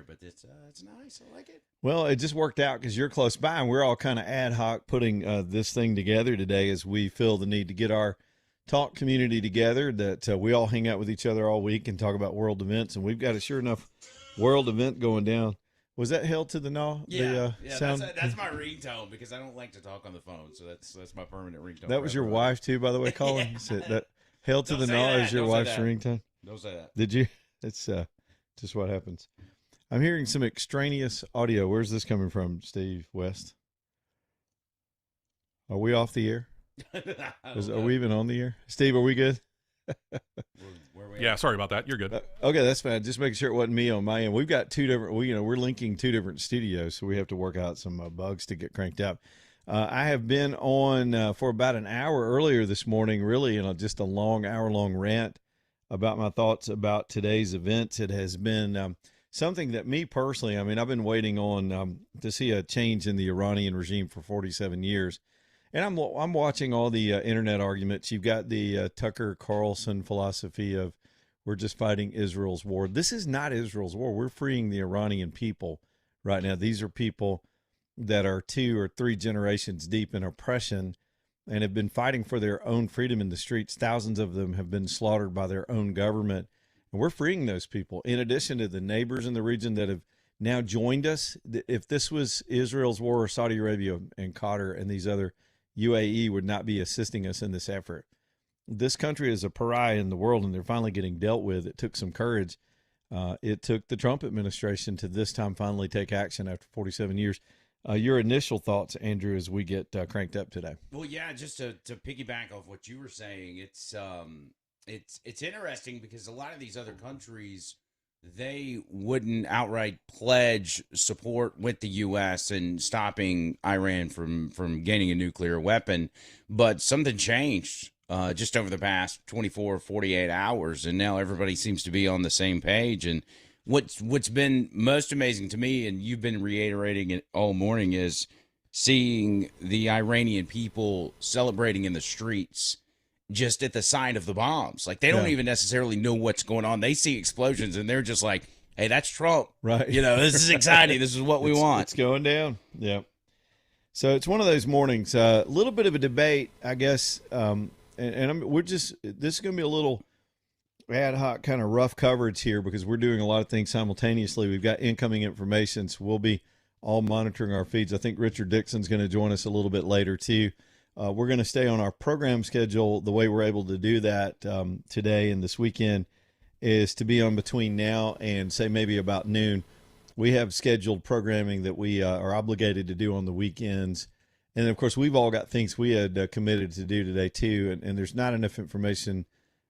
there, but it's nice. I like it. Well, it just worked out because you're close by, and we're all kind of ad hoc putting this thing together today as we feel the need to get our talk community together. That we all hang out with each other all week and talk about world events, and we've got a sure enough world event going down. Was that Hell to the Gnaw? Yeah, The, sound? that's my ringtone because I don't like to talk on the phone, so that's my permanent ringtone. That was your wife too, by the way, Colin. Yeah. That Hell to Don't the say Gnaw that. is your Don't say wife's that. ringtone. Don't say that. Did you? It's just what happens. I'm hearing some extraneous audio. Where's this coming from, Steve West? Are we off the air? Are we even on the air? Steve, are we good? Yeah, sorry about that. You're good. Okay, that's fine. Just making sure it wasn't me on my end. We've got two different. We're linking two different studios, so we have to work out some bugs to get cranked up. I have been on for about an hour earlier this morning, really, in just a long hour-long rant about my thoughts about today's events. It has been something that me personally, I mean, I've been waiting on to see a change in the Iranian regime for 47 years. And I'm watching all the internet arguments. You've got the Tucker Carlson philosophy of we're just fighting Israel's war. This is not Israel's war. We're freeing the Iranian people right now. These are people that are 2 or 3 generations deep in oppression and have been fighting for their own freedom in the streets. Thousands of them have been slaughtered by their own government. And we're freeing those people, in addition to the neighbors in the region that have now joined us. If this was Israel's war, Saudi Arabia and Qatar and these other UAE would not be assisting us in this effort. This country is a pariah in the world, and they're finally getting dealt with. It took some courage. It took the Trump administration to this time finally take action after 47 years. Your initial thoughts, Andrew, as we get cranked up today? Well, yeah, just to piggyback off what you were saying, it's interesting because a lot of these other countries, they wouldn't outright pledge support with the U.S. and stopping Iran from gaining a nuclear weapon, but something changed just over the past 24, 48 hours, and now everybody seems to be on the same page. And what's been most amazing to me, and you've been reiterating it all morning, is seeing the Iranian people celebrating in the streets just at the sight of the bombs. Like, they don't even necessarily know what's going on. They see explosions and they're just like, hey, that's Trump. Right. This is exciting. This is what we want. It's going down. Yeah. So it's one of those mornings, a little bit of a debate, I guess. This is going to be a little ad hoc kind of rough coverage here because we're doing a lot of things simultaneously. We've got incoming information, so we'll be all monitoring our feeds. I think Richard Dixon's going to join us a little bit later too. We're going to stay on our program schedule. The way we're able to do that today and this weekend is to be on between now and say maybe about noon. We have scheduled programming that we are obligated to do on the weekends. And of course, we've all got things we had committed to do today too. And there's not enough information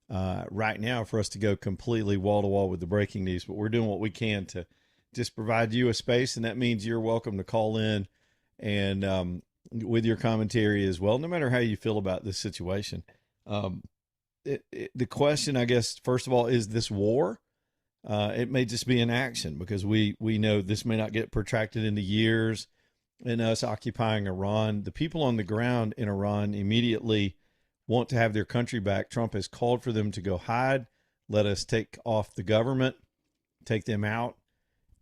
right now for us to go completely wall to wall with the breaking news, but we're doing what we can to just provide you a space. And that means you're welcome to call in and with your commentary as well, no matter how you feel about this situation. The question, I guess, first of all, is this war? It may just be an action because we know this may not get protracted into years and us occupying Iran. The people on the ground in Iran immediately want to have their country back. Trump has called for them to go hide, let us take off the government, take them out,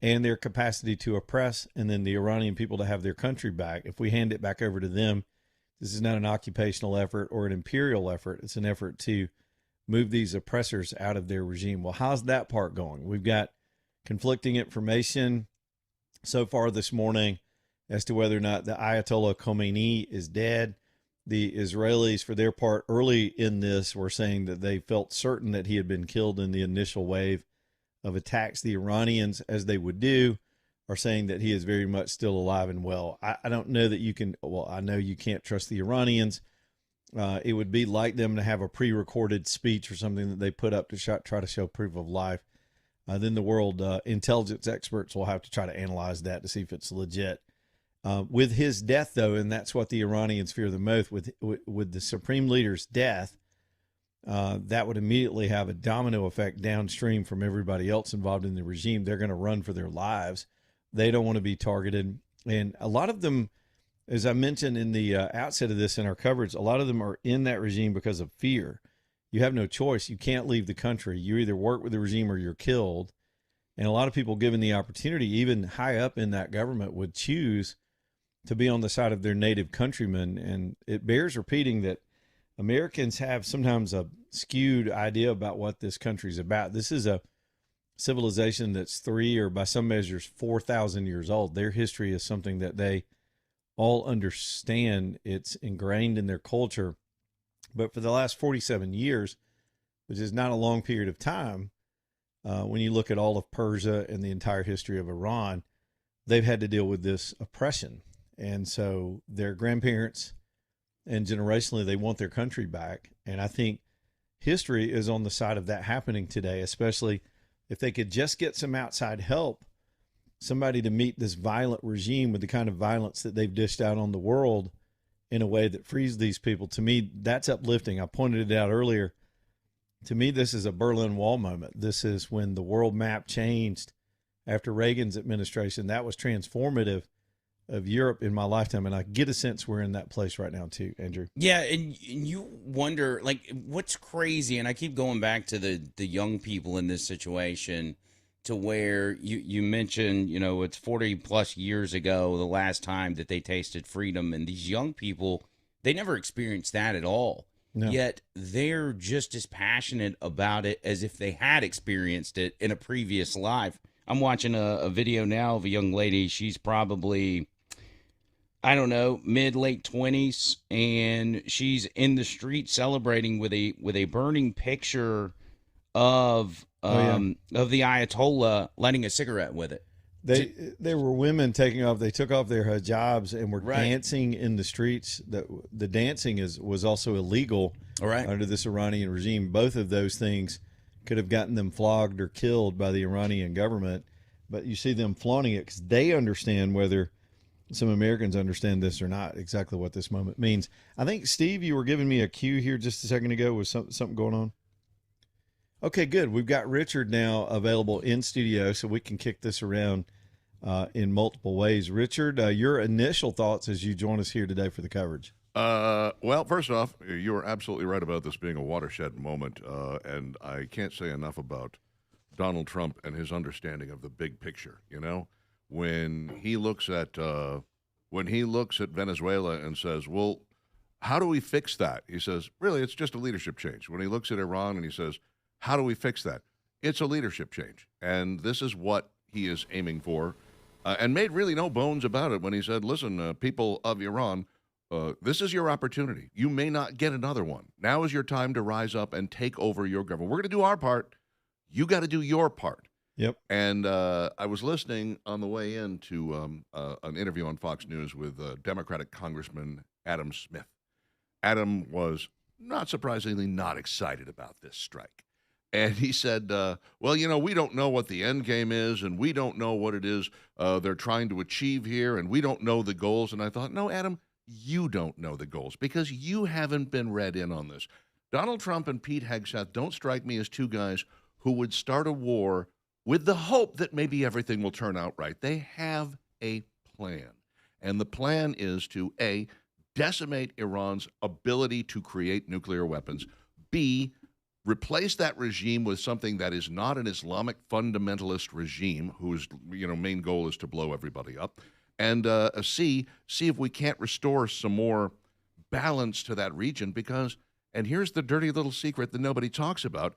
and their capacity to oppress, and then the Iranian people to have their country back. If we hand it back over to them, this is not an occupational effort or an imperial effort. It's an effort to move these oppressors out of their regime. Well, how's that part going? We've got conflicting information so far this morning as to whether or not the Ayatollah Khomeini is dead. The Israelis, for their part, early in this, were saying that they felt certain that he had been killed in the initial wave of attacks. The Iranians, as they would do, are saying that he is very much still alive and well. I don't know that you can, well, I know you can't trust the Iranians. It would be like them to have a pre-recorded speech or something that they put up to try to show proof of life. Then the world intelligence experts will have to try to analyze that to see if it's legit. With his death, though, and that's what the Iranians fear the most, with the supreme leader's death, that would immediately have a domino effect downstream from everybody else involved in the regime. They're going to run for their lives. They don't want to be targeted. And a lot of them, as I mentioned in the outset of this in our coverage, a lot of them are in that regime because of fear. You have no choice. You can't leave the country. You either work with the regime or you're killed. And a lot of people, given the opportunity, even high up in that government, would choose to be on the side of their native countrymen. And it bears repeating that Americans have sometimes a skewed idea about what this country's about. This is a civilization that's 3 or by some measures 4,000 years old. Their history is something that they all understand. It's ingrained in their culture. But for the last 47 years, which is not a long period of time, when you look at all of Persia and the entire history of Iran, they've had to deal with this oppression. And so their grandparents and generationally, they want their country back. And I think history is on the side of that happening today, especially if they could just get some outside help, somebody to meet this violent regime with the kind of violence that they've dished out on the world in a way that frees these people. To me, that's uplifting. I pointed it out earlier. To me, this is a Berlin Wall moment. This is when the world map changed after Reagan's administration. That was transformative of Europe in my lifetime, and I get a sense we're in that place right now too, Andrew. Yeah, and you wonder, like, what's crazy, and I keep going back to the young people in this situation, to where you mentioned, it's 40 plus years ago, the last time that they tasted freedom, and these young people, they never experienced that at all. No. Yet they're just as passionate about it as if they had experienced it in a previous life. I'm watching a video now of a young lady. She's probably, I don't know, mid-late 20s, and she's in the street celebrating with a burning picture of the Ayatollah, lighting a cigarette with it. There were women they took off their hijabs and were dancing in the streets. The dancing was also illegal under this Iranian regime. Both of those things could have gotten them flogged or killed by the Iranian government. But you see them flaunting it because they understand, whether some Americans understand this or not, exactly what this moment means. I think, Steve, you were giving me a cue here just a second ago. Was something going on? Okay, good. We've got Richard now available in studio, so we can kick this around in multiple ways. Richard, your initial thoughts as you join us here today for the coverage. Well, first off, you're absolutely right about this being a watershed moment, and I can't say enough about Donald Trump and his understanding of the big picture. When he looks at Venezuela and says, "Well, how do we fix that?" He says, "Really, it's just a leadership change." When he looks at Iran and he says, "How do we fix that?" It's a leadership change. And this is what he is aiming for, and made really no bones about it when he said, "Listen, people of Iran, this is your opportunity. You may not get another one. Now is your time to rise up and take over your government. We're going to do our part. You got to do your part." Yep. And I was listening on the way in to an interview on Fox News with Democratic Congressman Adam Smith. Adam was, not surprisingly, not excited about this strike. And he said, well, we don't know what the end game is, and we don't know what it is they're trying to achieve here, and we don't know the goals. And I thought, no, Adam, you don't know the goals because you haven't been read in on this. Donald Trump and Pete Hegseth don't strike me as two guys who would start a war with the hope that maybe everything will turn out right. They have a plan. And the plan is to, A, decimate Iran's ability to create nuclear weapons, B, replace that regime with something that is not an Islamic fundamentalist regime whose main goal is to blow everybody up, and C, see if we can't restore some more balance to that region because, and here's the dirty little secret that nobody talks about,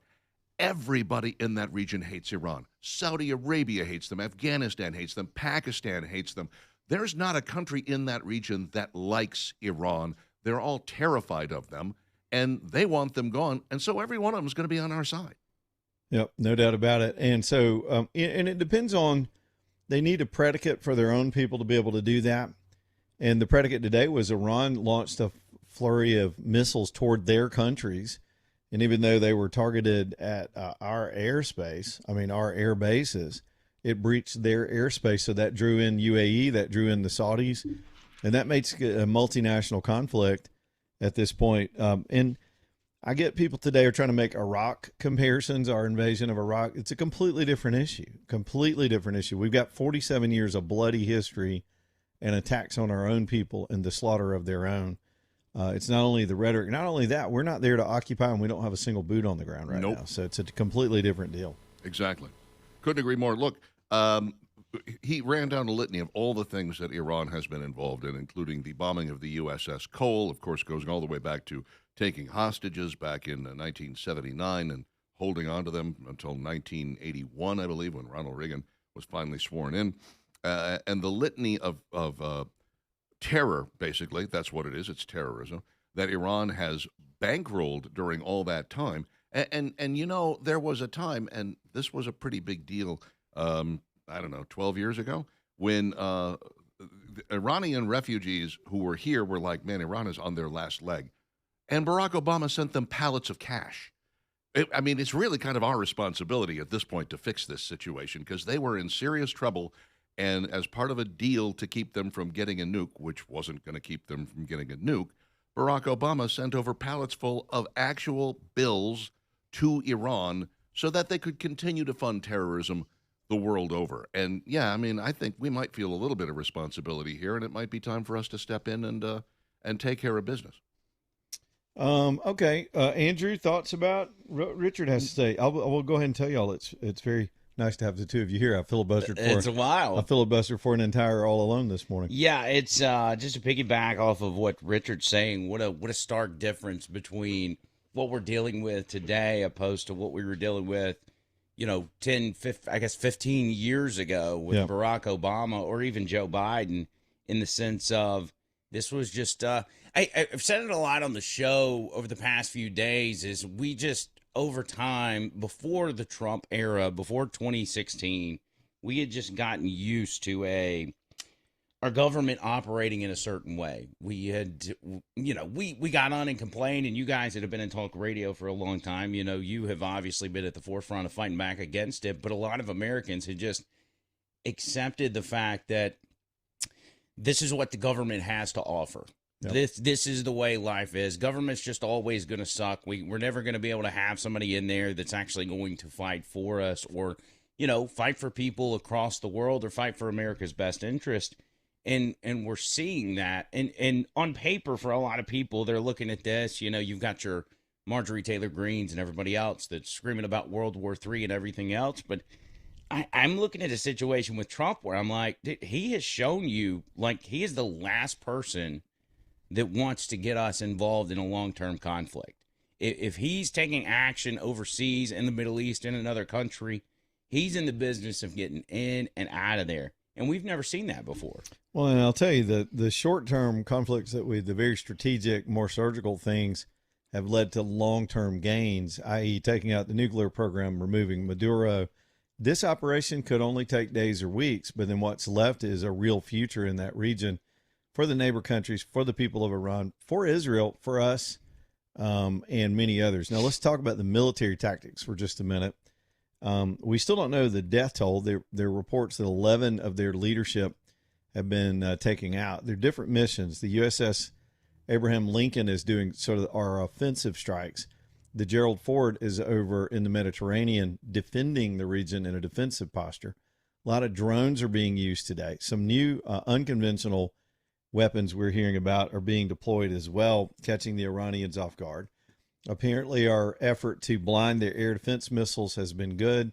everybody in that region hates Iran. Saudi Arabia hates them. Afghanistan hates them. Pakistan hates them. There's not a country in that region that likes Iran. They're all terrified of them, and they want them gone. And so every one of them is going to be on our side. Yep, no doubt about it. And so, and it depends on, they need a predicate for their own people to be able to do that. And the predicate today was Iran launched a flurry of missiles toward their countries. And even though they were targeted at our airspace, our air bases, it breached their airspace. So that drew in UAE, that drew in the Saudis, and that makes a multinational conflict at this point. And I get people today are trying to make Iraq comparisons, our invasion of Iraq. It's a completely different issue. We've got 47 years of bloody history and attacks on our own people and the slaughter of their own. It's not only the rhetoric, not only that, we're not there to occupy and we don't have a single boot on the ground right now. So it's a completely different deal. Exactly. Couldn't agree more. Look, he ran down a litany of all the things that Iran has been involved in, including the bombing of the USS Cole, of course, goes all the way back to taking hostages back in 1979 and holding on to them until 1981, I believe, when Ronald Reagan was finally sworn in. And the litany of terror, basically, that's what it is, it's terrorism, that Iran has bankrolled during all that time. And you know, there was a time, and this was a pretty big deal, I don't know, 12 years ago, when the Iranian refugees who were here were like, man, Iran is on their last leg. And Barack Obama sent them pallets of cash. I mean, it's really kind of our responsibility at this point to fix this situation because they were in serious trouble. And as part of a deal to keep them from getting a nuke, which wasn't going to keep them from getting a nuke, Barack Obama sent over pallets full of actual bills to Iran so that they could continue to fund terrorism the world over. And yeah, I mean, I think we might feel a little bit of responsibility here, and it might be time for us to step in and take care of business. Okay. Andrew, thoughts about what Richard has to say? I will go ahead and tell y'all it's very nice to have the two of you here. I filibustered for an entire all alone this morning. Yeah, it's just to piggyback off of what Richard's saying. What a stark difference between what we're dealing with today opposed to what we were dealing with, 15 years ago with Barack Obama or even Joe Biden, in the sense of this was just I've said it a lot on the show over the past few days, is we just, over time, before the Trump era, before 2016, we had just gotten used to our government operating in a certain way. We had, we got on and complained, and you guys that have been in talk radio for a long time, you have obviously been at the forefront of fighting back against it, but a lot of Americans had just accepted the fact that this is what the government has to offer. Yep. This is the way life is. Government's just always going to suck. We're never going to be able to have somebody in there that's actually going to fight for us, or, fight for people across the world, or fight for America's best interest. And we're seeing that. And on paper, for a lot of people, they're looking at this. You've got your Marjorie Taylor Greenes and everybody else that's screaming about World War III and everything else. But I'm looking at a situation with Trump where I'm like, he has shown you, like, he is the last person that wants to get us involved in a long-term conflict. If he's taking action overseas in the Middle East, in another country, he's in the business of getting in and out of there. And we've never seen that before. Well, and I'll tell you, the short-term conflicts the very strategic, more surgical things have led to long-term gains, i.e. taking out the nuclear program, removing Maduro. This operation could only take days or weeks, but then what's left is a real future in that region for the neighbor countries, for the people of Iran, for Israel, for us, and many others. Now, let's talk about the military tactics for just a minute. We still don't know the death toll. There are reports that 11 of their leadership have been taken out. They're different missions. The USS Abraham Lincoln is doing sort of our offensive strikes. The Gerald Ford is over in the Mediterranean defending the region in a defensive posture. A lot of drones are being used today. Some new unconventional weapons we're hearing about are being deployed as well, catching the Iranians off guard. Apparently, our effort to blind their air defense missiles has been good.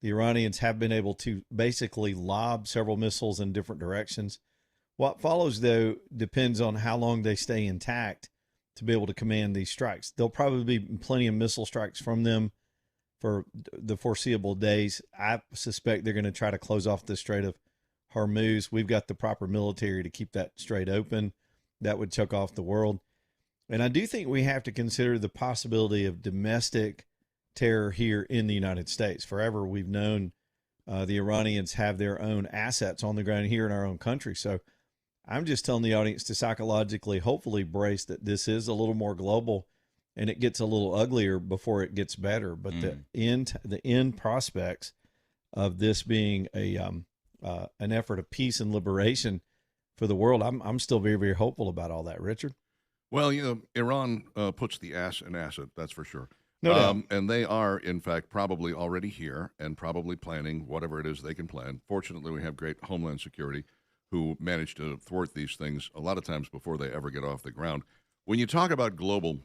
The Iranians have been able to basically lob several missiles in different directions. What follows, though, depends on how long they stay intact to be able to command these strikes. There'll probably be plenty of missile strikes from them for the foreseeable days. I suspect they're going to try to close off the Strait of Hormuz. We've got the proper military to keep that strait open. That would choke off the world. And I do think we have to consider the possibility of domestic terror here in the United States. Forever, we've known the Iranians have their own assets on the ground here in our own country. So I'm just telling the audience to psychologically, hopefully, brace that this is a little more global and it gets a little uglier before it gets better. But the end prospects of this being an effort of peace and liberation for the world, I'm still very, very hopeful about all that. Richard? Well, Iran puts the ass in acid, that's for sure. No doubt. And they are, in fact, probably already here and probably planning whatever it is they can plan. Fortunately, we have great Homeland Security who manage to thwart these things a lot of times before they ever get off the ground. When you talk about global,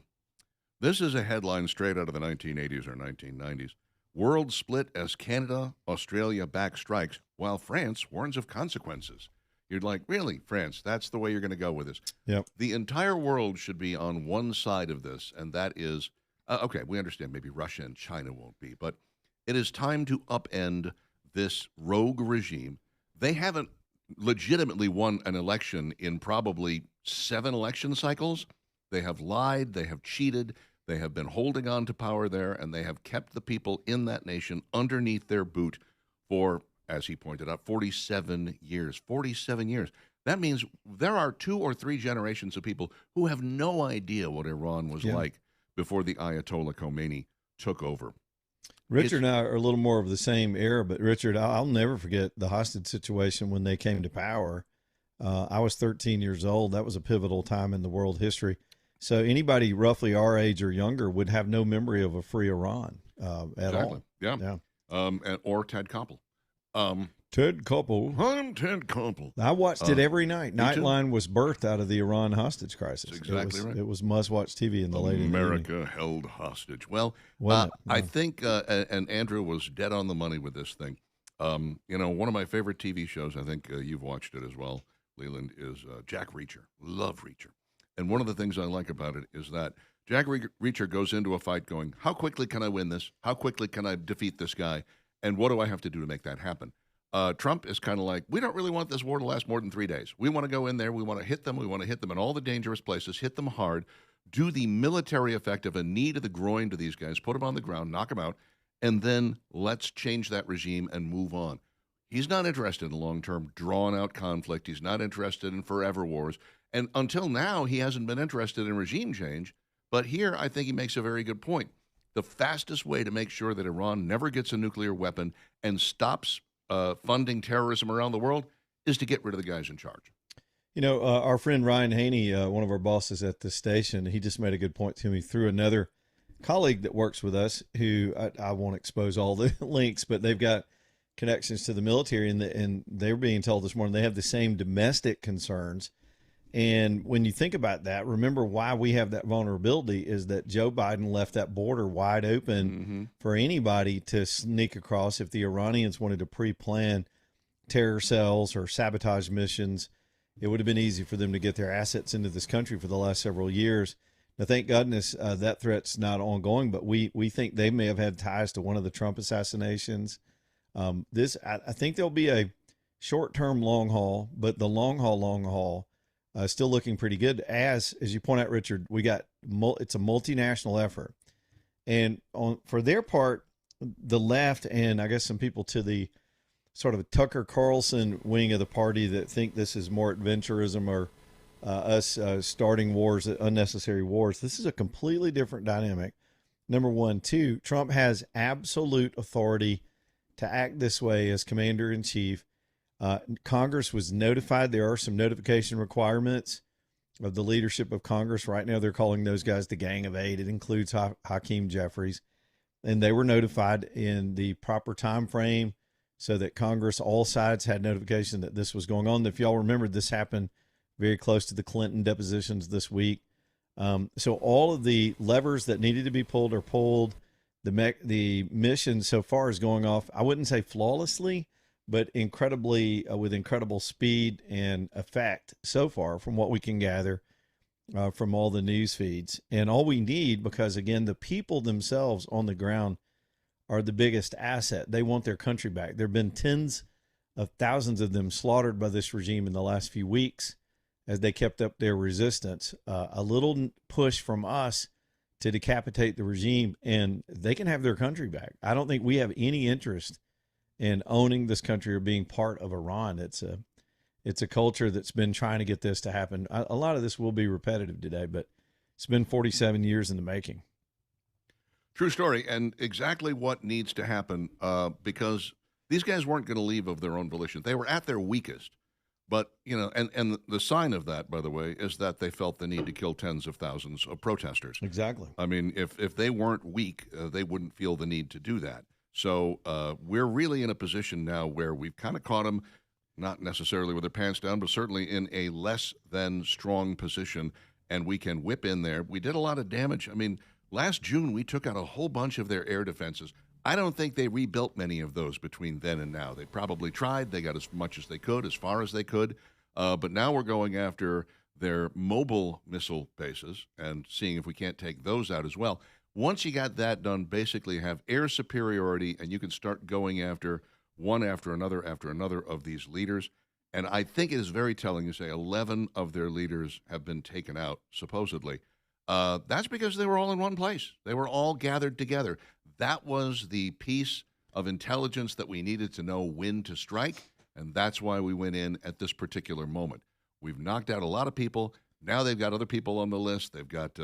this is a headline straight out of the 1980s or 1990s. World split as Canada, Australia back strikes, while France warns of consequences. You're like, really, France? That's the way you're going to go with this? Yep. The entire world should be on one side of this, and that is, okay, we understand maybe Russia and China won't be, but it is time to upend this rogue regime. They haven't legitimately won an election in probably 7 election cycles. They have lied, they have cheated, they have been holding on to power there, and they have kept the people in that nation underneath their boot for, as he pointed out, 47 years. 47 years. That means there are 2 or 3 generations of people who have no idea what Iran was like before the Ayatollah Khomeini took over. Richard and I are a little more of the same era, but Richard, I'll never forget the hostage situation when they came to power. I was 13 years old. That was a pivotal time in the world history. So anybody roughly our age or younger would have no memory of a free Iran at all. Yeah. Or Ted Koppel. Ted Koppel. I'm Ted Koppel. I watched it every night. too. Nightline was birthed out of the Iran hostage crisis. That's exactly right. It was must-watch TV in the late evening. America held hostage. Well, Wasn't it? I think, and Andrew was dead on the money with this thing. One of my favorite TV shows, I think you've watched it as well, Leland, is Jack Reacher. Love Reacher. And one of the things I like about it is that Jack Reacher goes into a fight going, how quickly can I win this? How quickly can I defeat this guy? And what do I have to do to make that happen? Trump is kind of like, we don't really want this war to last more than 3 days. We want to go in there. We want to hit them. We want to hit them in all the dangerous places, hit them hard, do the military effect of a knee to the groin to these guys, put them on the ground, knock them out, and then let's change that regime and move on. He's not interested in long-term, drawn-out conflict. He's not interested in forever wars. And until now, he hasn't been interested in regime change. But here, I think he makes a very good point. The fastest way to make sure that Iran never gets a nuclear weapon and stops funding terrorism around the world is to get rid of the guys in charge. You know, our friend Ryan Haney, one of our bosses at the station, he just made a good point to me through another colleague that works with us who I won't expose all the links, but they've got connections to the military, and they're being told this morning they have the same domestic concerns. And when you think about that, remember why we have that vulnerability is that Joe Biden left that border wide open for anybody to sneak across. If the Iranians wanted to pre-plan terror cells or sabotage missions, it would have been easy for them to get their assets into this country for the last several years. Now, thank goodness that threat's not ongoing, but we think they may have had ties to one of the Trump assassinations. I think there'll be a short-term long haul, but the long haul, still looking pretty good. As you point out, Richard, it's a multinational effort, and for their part, the left and I guess some people to the sort of Tucker Carlson wing of the party that think this is more adventurism or us starting wars, unnecessary wars. This is a completely different dynamic. Number one. Two, Trump has absolute authority to act this way as commander in chief. Congress was notified. There are some notification requirements of the leadership of Congress. Right now, they're calling those guys the Gang of Eight. It includes Hakeem Jeffries. And they were notified in the proper time frame so that Congress, all sides had notification that this was going on. If y'all remember, this happened very close to the Clinton depositions this week. So all of the levers that needed to be pulled are pulled. The mission so far is going off, I wouldn't say flawlessly, but incredibly with incredible speed and effect so far from what we can gather from all the news feeds. And all we need, because again, the people themselves on the ground are the biggest asset. They want their country back. There have been tens of thousands of them slaughtered by this regime in the last few weeks as they kept up their resistance. A little push from us to decapitate the regime, and they can have their country back. I don't think we have any interest in owning this country or being part of Iran. It's a culture that's been trying to get this to happen. A lot of this will be repetitive today, but it's been 47 years in the making. True story, and exactly what needs to happen because these guys weren't going to leave of their own volition. They were at their weakest. But, and the sign of that, by the way, is that they felt the need to kill tens of thousands of protesters. Exactly. I mean, if they weren't weak, they wouldn't feel the need to do that. So we're really in a position now where we've kind of caught them, not necessarily with their pants down, but certainly in a less than strong position, and we can whip in there. We did a lot of damage. I mean, last June, we took out a whole bunch of their air defenses. I don't think they rebuilt many of those between then and now. They probably tried. They got as much as they could, as far as they could. But now we're going after their mobile missile bases and seeing if we can't take those out as well. Once you got that done, basically have air superiority, and you can start going after one after another of these leaders. And I think it is very telling. You say 11 of their leaders have been taken out, supposedly. That's because they were all in one place. They were all gathered together. That was the piece of intelligence that we needed to know when to strike, and that's why we went in at this particular moment. We've knocked out a lot of people. Now they've got other people on the list. They've got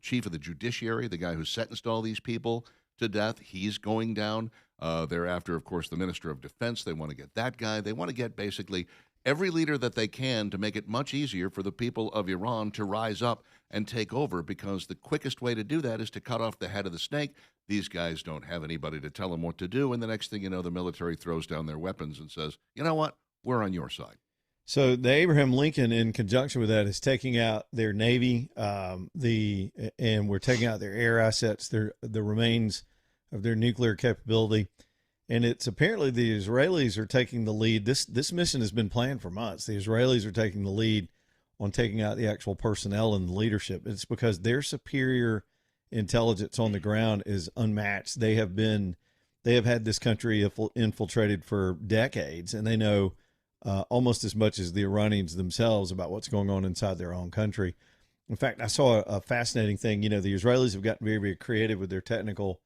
chief of the judiciary, the guy who sentenced all these people to death. He's going down. Thereafter, of course, the minister of defense. They want to get that guy. They want to get basically every leader that they can to make it much easier for the people of Iran to rise up and take over, because the quickest way to do that is to cut off the head of the snake. These guys don't have anybody to tell them what to do, and the next thing you know, the military throws down their weapons and says, you know what, we're on your side. So the Abraham Lincoln, in conjunction with that, is taking out their Navy, and we're taking out their air assets, the remains of their nuclear capability. And it's apparently the Israelis are taking the lead. This mission has been planned for months. The Israelis are taking the lead on taking out the actual personnel and the leadership. It's because their superior intelligence on the ground is unmatched. They have had this country infiltrated for decades, and they know almost as much as the Iranians themselves about what's going on inside their own country. In fact, I saw a fascinating thing. You know, the Israelis have gotten very, very creative with their technical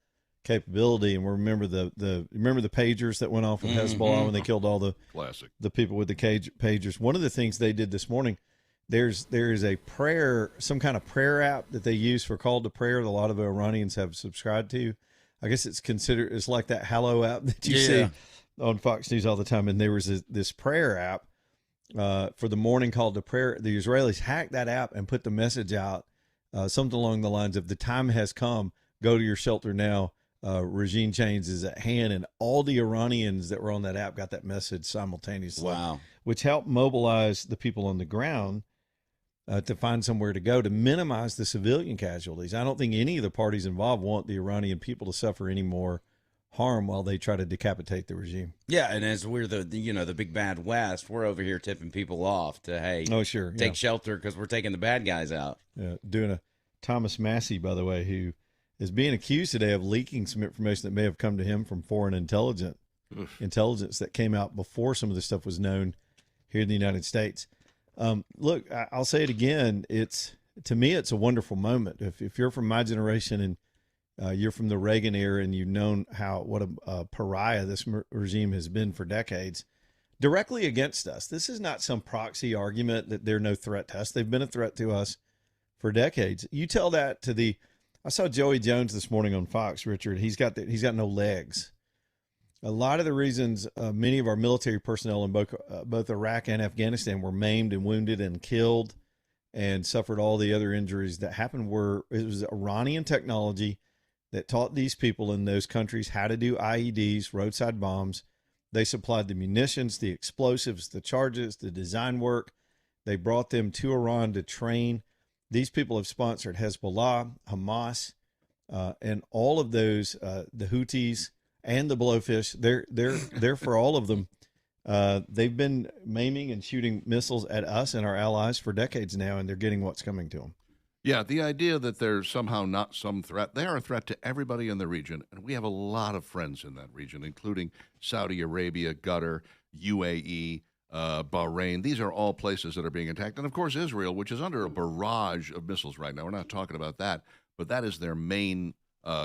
capability, and we remember the pagers that went off with Hezbollah when they killed all the people with the pagers. One of the things they did this morning, there is a prayer, some kind of prayer app that they use for call to prayer that a lot of Iranians have subscribed to. I guess it's like that Hallow app that you see on Fox News all the time. And there was this prayer app for the morning call to prayer. The Israelis hacked that app and put the message out, something along the lines of, the time has come, go to your shelter now. Regime change is at hand. And all the Iranians that were on that app got that message simultaneously. Wow. Which helped mobilize the people on the ground to find somewhere to go to minimize the civilian casualties. I don't think any of the parties involved want the Iranian people to suffer any more harm while they try to decapitate the regime. Yeah, and as we're the big bad West, we're over here tipping people off to take shelter because we're taking the bad guys out. Yeah, doing a Thomas Massey, by the way, who is being accused today of leaking some information that may have come to him from foreign intelligence that came out before some of this stuff was known here in the United States. Look, I'll say it again. To me, it's a wonderful moment. If you're from my generation and you're from the Reagan era and you've known what a pariah this regime has been for decades, directly against us. This is not some proxy argument that they're no threat to us. They've been a threat to us for decades. You tell that to I saw Joey Jones this morning on Fox, Richard. He's got no legs. A lot of the reasons many of our military personnel in both Iraq and Afghanistan were maimed and wounded and killed and suffered all the other injuries that happened it was Iranian technology that taught these people in those countries how to do IEDs, roadside bombs. They supplied the munitions, the explosives, the charges, the design work. They brought them to Iran to train. These people have sponsored Hezbollah, Hamas, and all of those, the Houthis, and the Blowfish. They're for all of them. They've been maiming and shooting missiles at us and our allies for decades now, and they're getting what's coming to them. Yeah, the idea that they're somehow not some threat. They are a threat to everybody in the region, and we have a lot of friends in that region, including Saudi Arabia, Qatar, UAE, Bahrain. These are all places that are being attacked. And, of course, Israel, which is under a barrage of missiles right now. We're not talking about that, but that is their main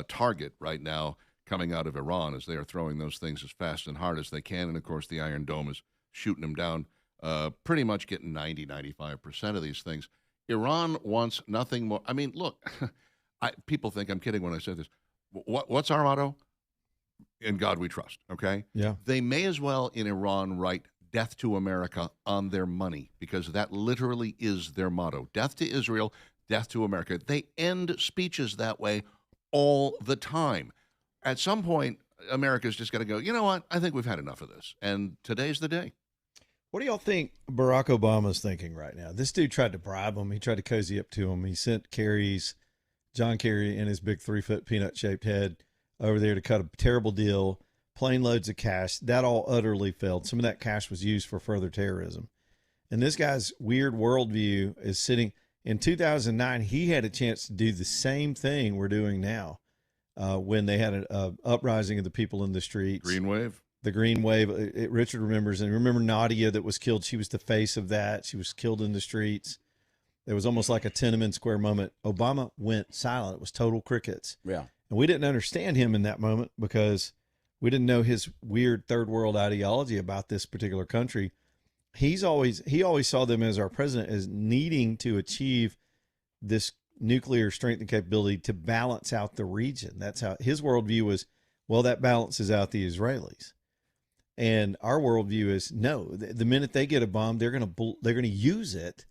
target right now, coming out of Iran, as they are throwing those things as fast and hard as they can. And, of course, the Iron Dome is shooting them down, pretty much getting 95% of these things. Iran wants nothing more. I mean, look, people think I'm kidding when I say this. What's our motto? In God we trust, okay? Yeah. They may as well in Iran write death to America on their money, because that literally is their motto. Death to Israel, death to America. They end speeches that way all the time. At some point, America's just got to go, you know what? I think we've had enough of this. And today's the day. What do y'all think Barack Obama's thinking right now? This dude tried to bribe him. He tried to cozy up to him. He sent John Kerry and his big 3-foot peanut-shaped head over there to cut a terrible deal, plane loads of cash. That all utterly failed. Some of that cash was used for further terrorism. And this guy's weird worldview is sitting in 2009. He had a chance to do the same thing we're doing now when they had an uprising of the people in the streets. Green Wave. The Green Wave. Richard remembers, and remember Nadia that was killed. She was the face of that. She was killed in the streets. It was almost like a Tiananmen Square moment. Obama went silent. It was total crickets. Yeah. And we didn't understand him in that moment because we didn't know his weird third world ideology about this particular country. He always saw them as our president as needing to achieve this nuclear strength and capability to balance out the region. That's how his worldview was. Well, that balances out the Israelis. And our worldview is no. The minute they get a bomb, they're going to use it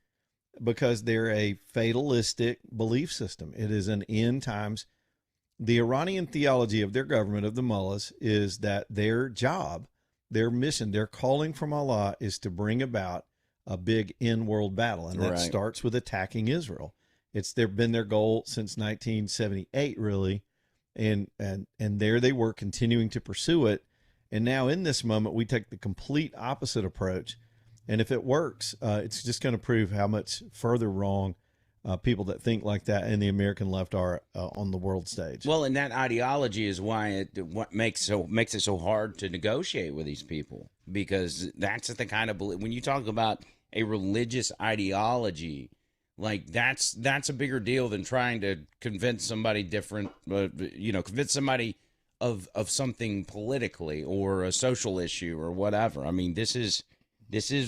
because they're a fatalistic belief system. It is an end times. The Iranian theology of their government, of the mullahs, is that their job, their mission, their calling from Allah is to bring about a big in-world battle, and that starts with attacking Israel. It's been their goal since 1978, really, and there they were continuing to pursue it. And now in this moment, we take the complete opposite approach. And if it works, it's just going to prove how much further wrong people that think like that in the American left are on the world stage. Well, and that ideology is why what makes it so hard to negotiate with these people, because that's the kind of when you talk about a religious ideology, like that's a bigger deal than trying to convince somebody different. Convince somebody of something politically or a social issue or whatever. I mean, this is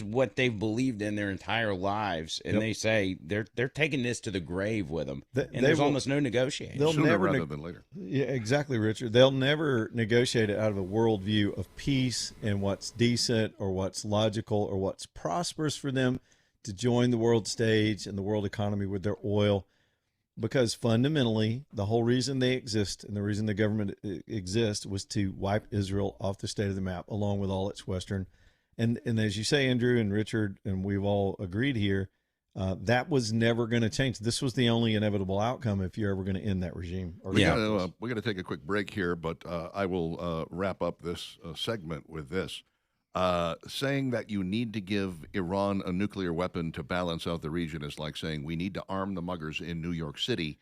what they've believed in their entire lives, and they say they're taking this to the grave with them. And there's almost no negotiating. They'll Sooner never rather than later. Yeah, exactly, Richard. They'll never negotiate it out of a worldview of peace and what's decent or what's logical or what's prosperous for them to join the world stage and the world economy with their oil. Because fundamentally, the whole reason they exist and the reason the government exists was to wipe Israel off the state of the map, along with all its Western. And as you say, Andrew and Richard, and we've all agreed here, that was never going to change. This was the only inevitable outcome if you're ever going to end that regime. We got to take a quick break here, but I will wrap up this segment with this. Saying that you need to give Iran a nuclear weapon to balance out the region is like saying we need to arm the muggers in New York City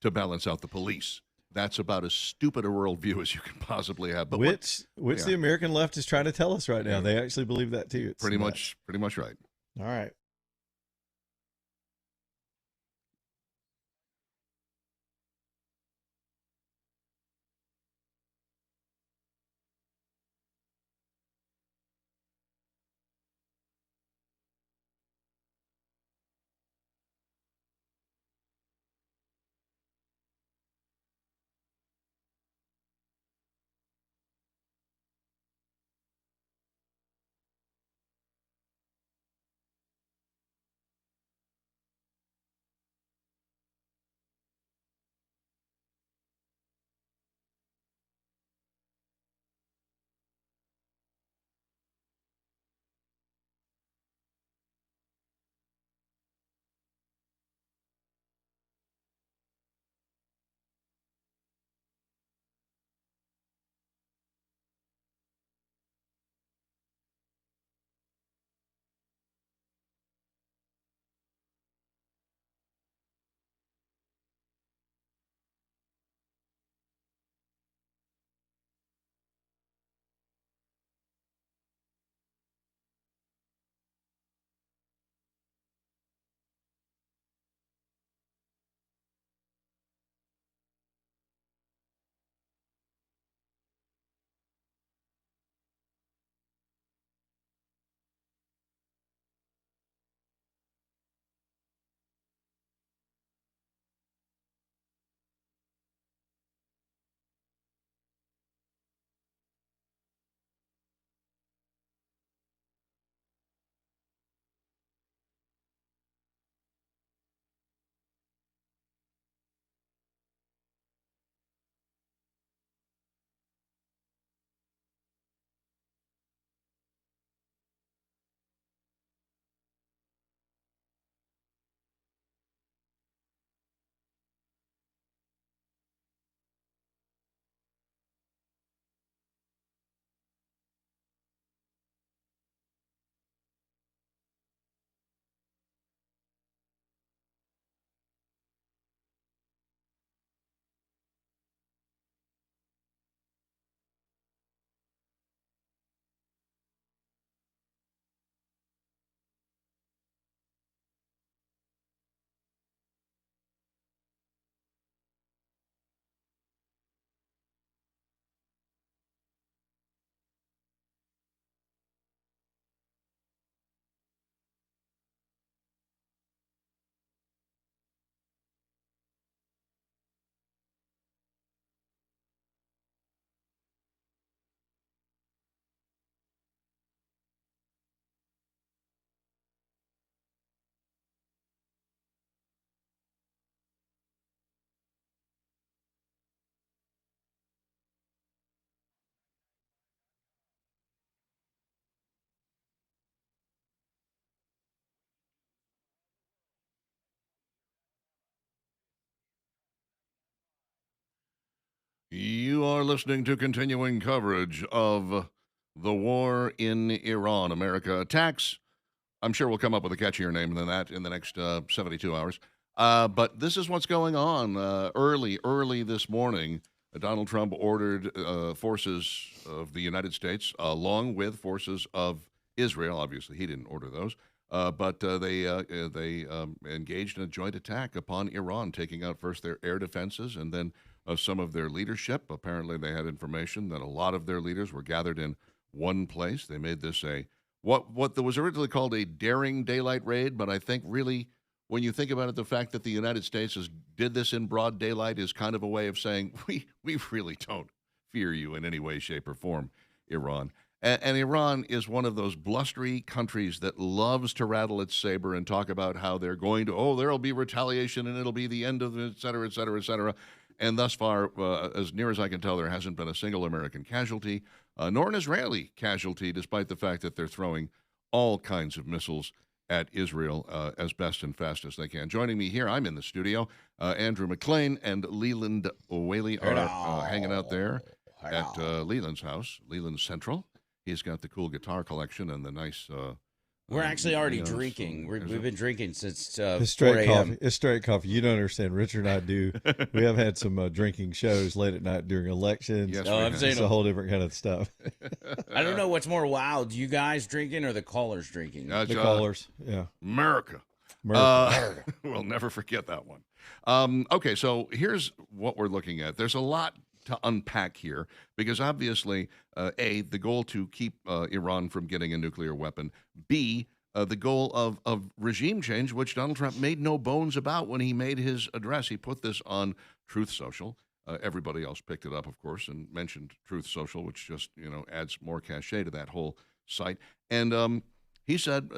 to balance out the police. That's about as stupid a worldview as you can possibly have. But which the American left is trying to tell us right now. They actually believe that too. It's pretty much right. All right. You are listening to continuing coverage of the war in Iran. America attacks. I'm sure we'll come up with a catchier name than that in the next 72 hours. But this is what's going on. Early this morning, Donald Trump ordered forces of the United States, along with forces of Israel. Obviously, he didn't order those. But they engaged in a joint attack upon Iran, taking out first their air defenses and then some of their leadership. Apparently, they had information that a lot of their leaders were gathered in one place. They made this what was originally called a daring daylight raid, but I think really, when you think about it, the fact that the United States did this in broad daylight is kind of a way of saying we really don't fear you in any way, shape, or form, Iran. And Iran is one of those blustery countries that loves to rattle its saber and talk about how they're going to, there'll be retaliation and it'll be the end of it, et cetera, et cetera, et cetera. And thus far, as near as I can tell, there hasn't been a single American casualty, nor an Israeli casualty, despite the fact that they're throwing all kinds of missiles at Israel as best and fast as they can. Joining me here, I'm in the studio. Andrew McLean and Leland Whaley are hanging out there at Leland's house, Leland Central. He's got the cool guitar collection and the nice. We're actually already drinking. We've been drinking since It's 4 straight a.m. coffee. It's straight coffee. You don't understand. Richard and I do. We have had some drinking shows late at night during elections. Yes, Oh, I'm saying It's a whole different kind of stuff. I don't know what's more wild, you guys drinking or the callers drinking? The callers, yeah. America. America. We'll never forget that one. Okay, so here's what we're looking at. There's a lot to unpack here because obviously, A, the goal to keep Iran from getting a nuclear weapon. B, the goal of regime change, which Donald Trump made no bones about when he made his address. He put this on Truth Social. Everybody else picked it up, of course, and mentioned Truth Social, which just, adds more cachet to that whole site. And he said,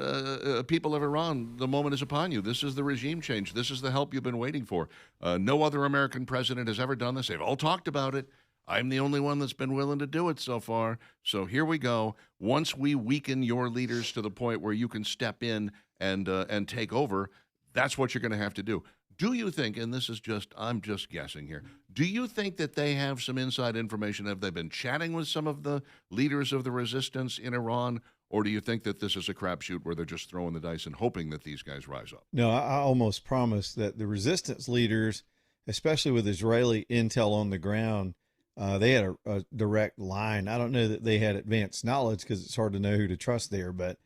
people of Iran, the moment is upon you. This is the regime change. This is the help you've been waiting for. No other American president has ever done this. They've all talked about it. I'm the only one that's been willing to do it so far. So here we go. Once we weaken your leaders to the point where you can step in and take over, that's what you're going to have to do. Do you think, and this is I'm just guessing here, do you think that they have some inside information? Have they been chatting with some of the leaders of the resistance in Iran? Or do you think that this is a crapshoot where they're just throwing the dice and hoping that these guys rise up? No, I almost promise that the resistance leaders, especially with Israeli intel on the ground, they had a direct line. I don't know that they had advanced knowledge because it's hard to know who to trust there, but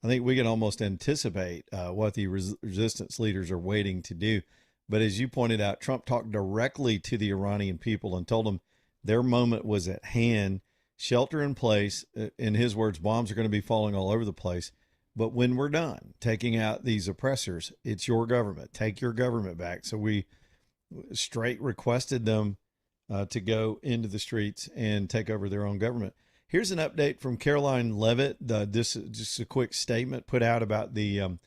I think we can almost anticipate what the resistance leaders are waiting to do. But as you pointed out, Trump talked directly to the Iranian people and told them their moment was at hand. Shelter in place. In his words, bombs are going to be falling all over the place. But when we're done taking out these oppressors, it's your government. Take your government back. So we straight requested them to go into the streets and take over their own government. Here's an update from Caroline Levitt. This is just a quick statement put out about the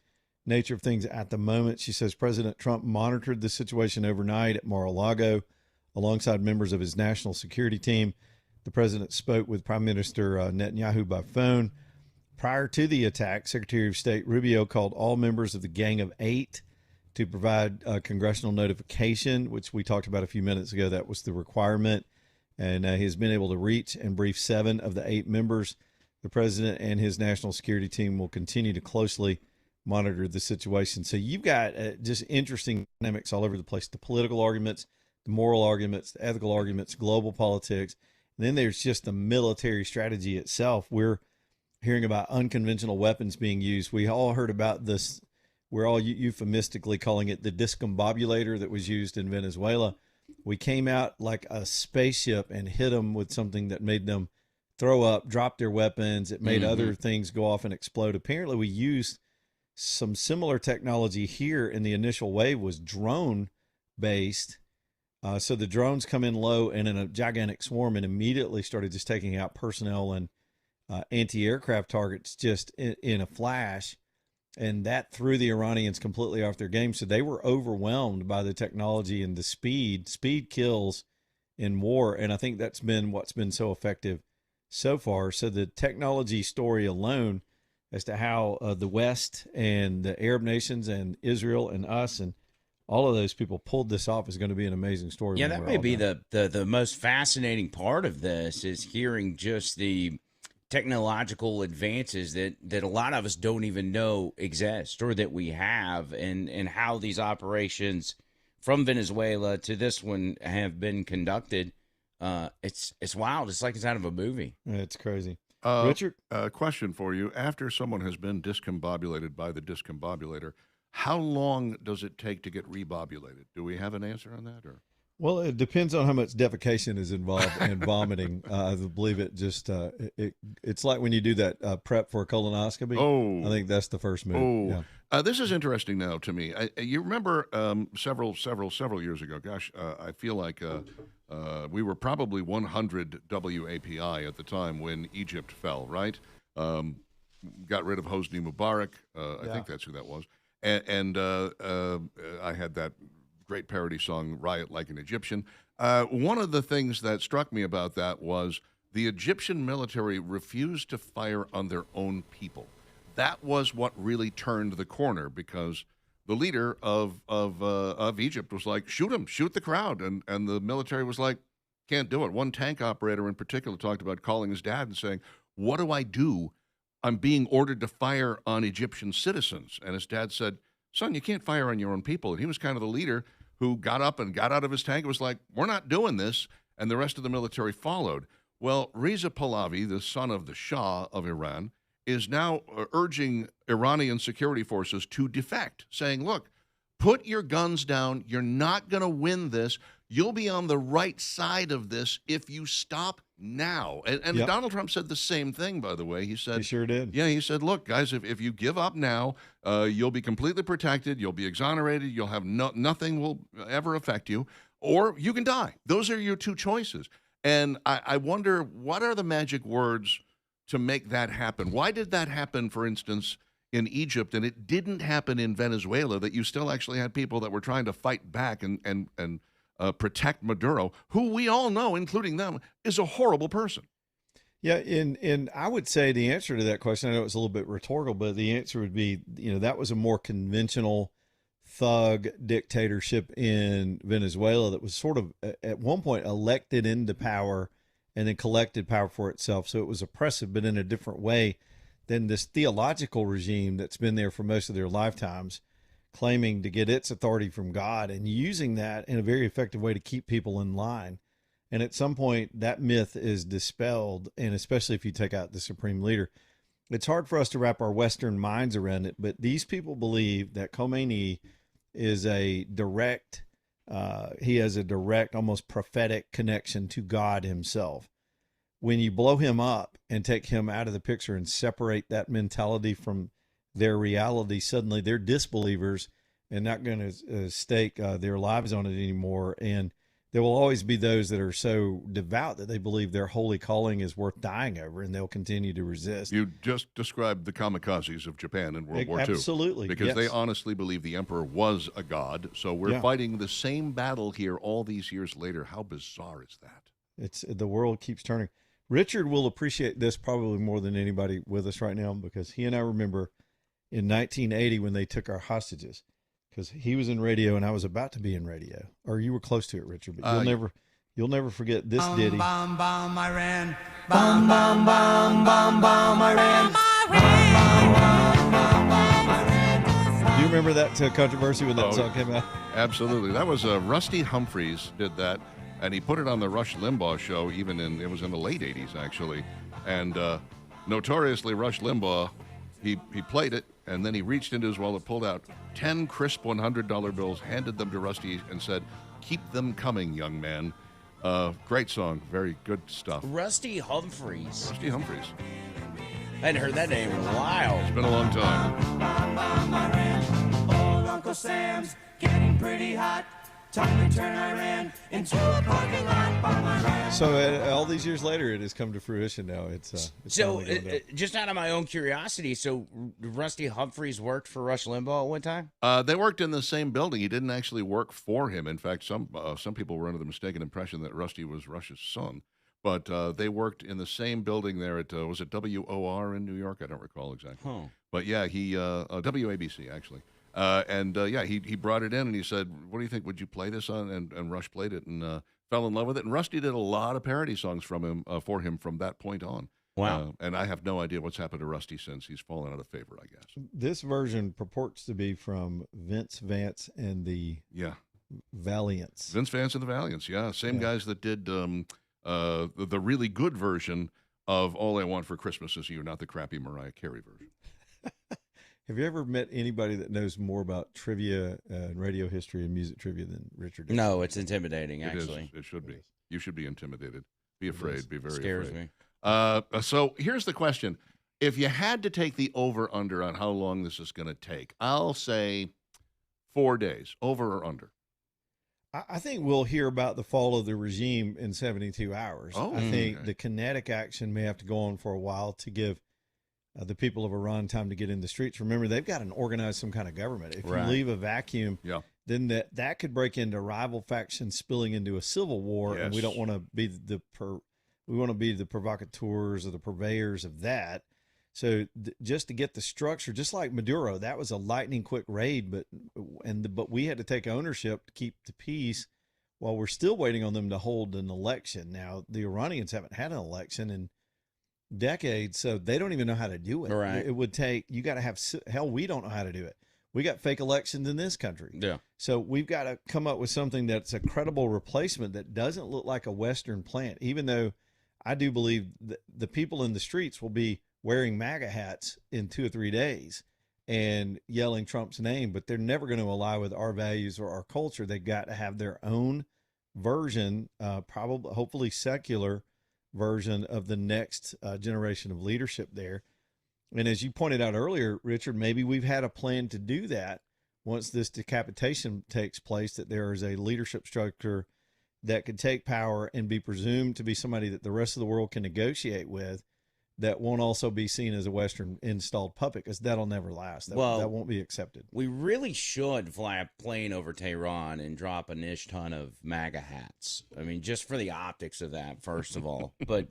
nature of things at the moment. She says President Trump monitored the situation overnight at Mar-a-Lago alongside members of his national security team. The president spoke with Prime Minister Netanyahu by phone. Prior to the attack, Secretary of State Rubio called all members of the Gang of Eight to provide congressional notification, which we talked about a few minutes ago. That was the requirement. And he has been able to reach and brief 7 of the 8 members. The president and his national security team will continue to closely monitor the situation. So you've got just interesting dynamics all over the place. The political arguments, the moral arguments, the ethical arguments, global politics. And then there's just the military strategy itself. We're hearing about unconventional weapons being used. We all heard about this. We're all euphemistically calling it the discombobulator that was used in Venezuela. We came out like a spaceship and hit them with something that made them throw up, drop their weapons. It made other things go off and explode. Apparently, we used some similar technology here in the initial wave was drone-based. So the drones come in low and in a gigantic swarm and immediately started just taking out personnel and anti-aircraft targets just in a flash. And that threw the Iranians completely off their game. So they were overwhelmed by the technology and the speed. Speed kills in war. And I think that's been what's been so effective so far. So the technology story alone as to how the West and the Arab nations and Israel and us and all of those people pulled this off is going to be an amazing story. Yeah, when that we're may all be done. the most fascinating part of this is hearing just the technological advances that a lot of us don't even know exist or that we have, and how these operations from Venezuela to this one have been conducted. It's wild. It's like it's out of a movie. It's crazy. Uh, Richard? Question for you: after someone has been discombobulated by the discombobulator, how long does it take to get rebobulated? Do we have an answer on that, or? Well, it depends on how much defecation is involved and vomiting. I believe it just it's like when you do that prep for a colonoscopy. Oh, I think that's the first move. oh, Yeah. this is interesting now to me. You remember several years ago? Gosh, I feel like we were probably 100 WAPI at the time when Egypt fell. Right, got rid of Hosni Mubarak. I think that's who that was, and I had that great parody song, Riot Like an Egyptian. One of the things that struck me about that was the Egyptian military refused to fire on their own people. That was what really turned the corner, because the leader of Egypt was like, shoot him, shoot the crowd. And the military was like, can't do it. One tank operator in particular talked about calling his dad and saying, what do I do? I'm being ordered to fire on Egyptian citizens. And his dad said, son, you can't fire on your own people. And he was kind of the leader who got up and got out of his tank and was like, we're not doing this, and the rest of the military followed. Well, Reza Pahlavi, the son of the Shah of Iran, is now urging Iranian security forces to defect, saying, look, put your guns down. You're not going to win this. You'll be on the right side of this if you stop now. And Yep. Donald Trump said the same thing, by the way. He said, He sure did. yeah, he said, look, guys, if you give up now, you'll be completely protected. You'll be exonerated. You'll have nothing will ever affect you, or you can die. Those are your two choices. And I wonder, what are the magic words to make that happen? Why did that happen, for instance, in Egypt, and it didn't happen in Venezuela, that you still actually had people that were trying to fight back and protect Maduro, who we all know, including them, is a horrible person? Yeah, and I would say the answer to that question, I know it's a little bit rhetorical, but the answer would be, that was a more conventional thug dictatorship in Venezuela that was sort of at one point elected into power and then collected power for itself. So it was oppressive, but in a different way than this theological regime that's been there for most of their lifetimes, claiming to get its authority from God and using that in a very effective way to keep people in line. And at some point, that myth is dispelled, and especially if you take out the supreme leader. It's hard for us to wrap our Western minds around it, but these people believe that Khomeini is he has a direct, almost prophetic connection to God himself. When you blow him up and take him out of the picture and separate that mentality from their reality, suddenly they're disbelievers and not going to stake their lives on it anymore. And there will always be those that are so devout that they believe their holy calling is worth dying over, and they'll continue to resist. You just described the kamikazes of Japan in World War II. Absolutely. Because yes. they honestly believe the emperor was a god. So we're fighting the same battle here all these years later. How bizarre is that? The world keeps turning. Richard will appreciate this probably more than anybody with us right now, because he and I remember in 1980 when they took our hostages, because he was in radio and I was about to be in radio, or you were close to it, Richard. But you'll never forget this ditty. Bomb, bomb, Iran. Bomb, bomb, bomb, bomb, bomb, Iran. Do you remember that controversy when that song came out? Absolutely. That was Rusty Humphreys did that, and he put it on the Rush Limbaugh show. It was in the late '80s actually, and notoriously Rush Limbaugh, he played it. And then he reached into his wallet, pulled out 10 crisp $100 bills, handed them to Rusty, and said, keep them coming, young man. Great song. Very good stuff. Rusty Humphreys. Rusty Humphreys. I hadn't heard that name in a while. It's been a long time. Old Uncle Sam's getting pretty hot. Time to turn Iran into a parking lot. Bomb Iran. So all these years later, it has come to fruition now. It's So, finally going down. just out of my own curiosity, so Rusty Humphreys worked for Rush Limbaugh at one time? They worked in the same building. He didn't actually work for him. In fact, some people were under the mistaken impression that Rusty was Rush's son. But they worked in the same building there at, was it WOR in New York? I don't recall exactly. Huh. But yeah, he WABC actually. He brought it in and he said, "What do you think? Would you play this on?" And Rush played it and fell in love with it. And Rusty did a lot of parody songs for him from that point on. Wow. And I have no idea what's happened to Rusty since. He's fallen out of favor, I guess. This version purports to be from Vince Vance and the Valiants. Vince Vance and the Valiants, same guys that did the really good version of "All I Want for Christmas Is You," not the crappy Mariah Carey version. Have you ever met anybody that knows more about trivia and radio history and music trivia than Richard does? No, it's intimidating, actually. It should be. You should be intimidated. Be afraid. Be very Scares afraid. me. So here's the question. If you had to take the over-under on how long this is going to take, I'll say 4 days, over or under. I think we'll hear about the fall of the regime in 72 hours. Oh, I think okay. the kinetic action may have to go on for a while to give the people of Iran time to get in the streets. Remember, they've got to organize some kind of government. If you leave a vacuum, then that could break into rival factions spilling into a civil war, and we don't want to be we want to be the provocateurs or the purveyors of that. So just to get the structure, just like Maduro, that was a lightning quick raid, but we had to take ownership to keep the peace while we're still waiting on them to hold an election. Now, the Iranians haven't had an election in decades, so they don't even know how to do it. Right. It would take, you got to have, hell, we don't know how to do it. We got fake elections in this country. Yeah. So we've got to come up with something that's a credible replacement that doesn't look like a Western plant, even though I do believe that the people in the streets will be wearing MAGA hats in 2 or 3 days and yelling Trump's name, but they're never going to ally with our values or our culture. They've got to have their own version, probably, hopefully secular version of the next generation of leadership there. And as you pointed out earlier, Richard, maybe we've had a plan to do that once this decapitation takes place, that there is a leadership structure that could take power and be presumed to be somebody that the rest of the world can negotiate with, that won't also be seen as a Western installed puppet, because that'll never last. That won't be accepted. We really should fly a plane over Tehran and drop a niche ton of MAGA hats. I mean, just for the optics of that, first of all. But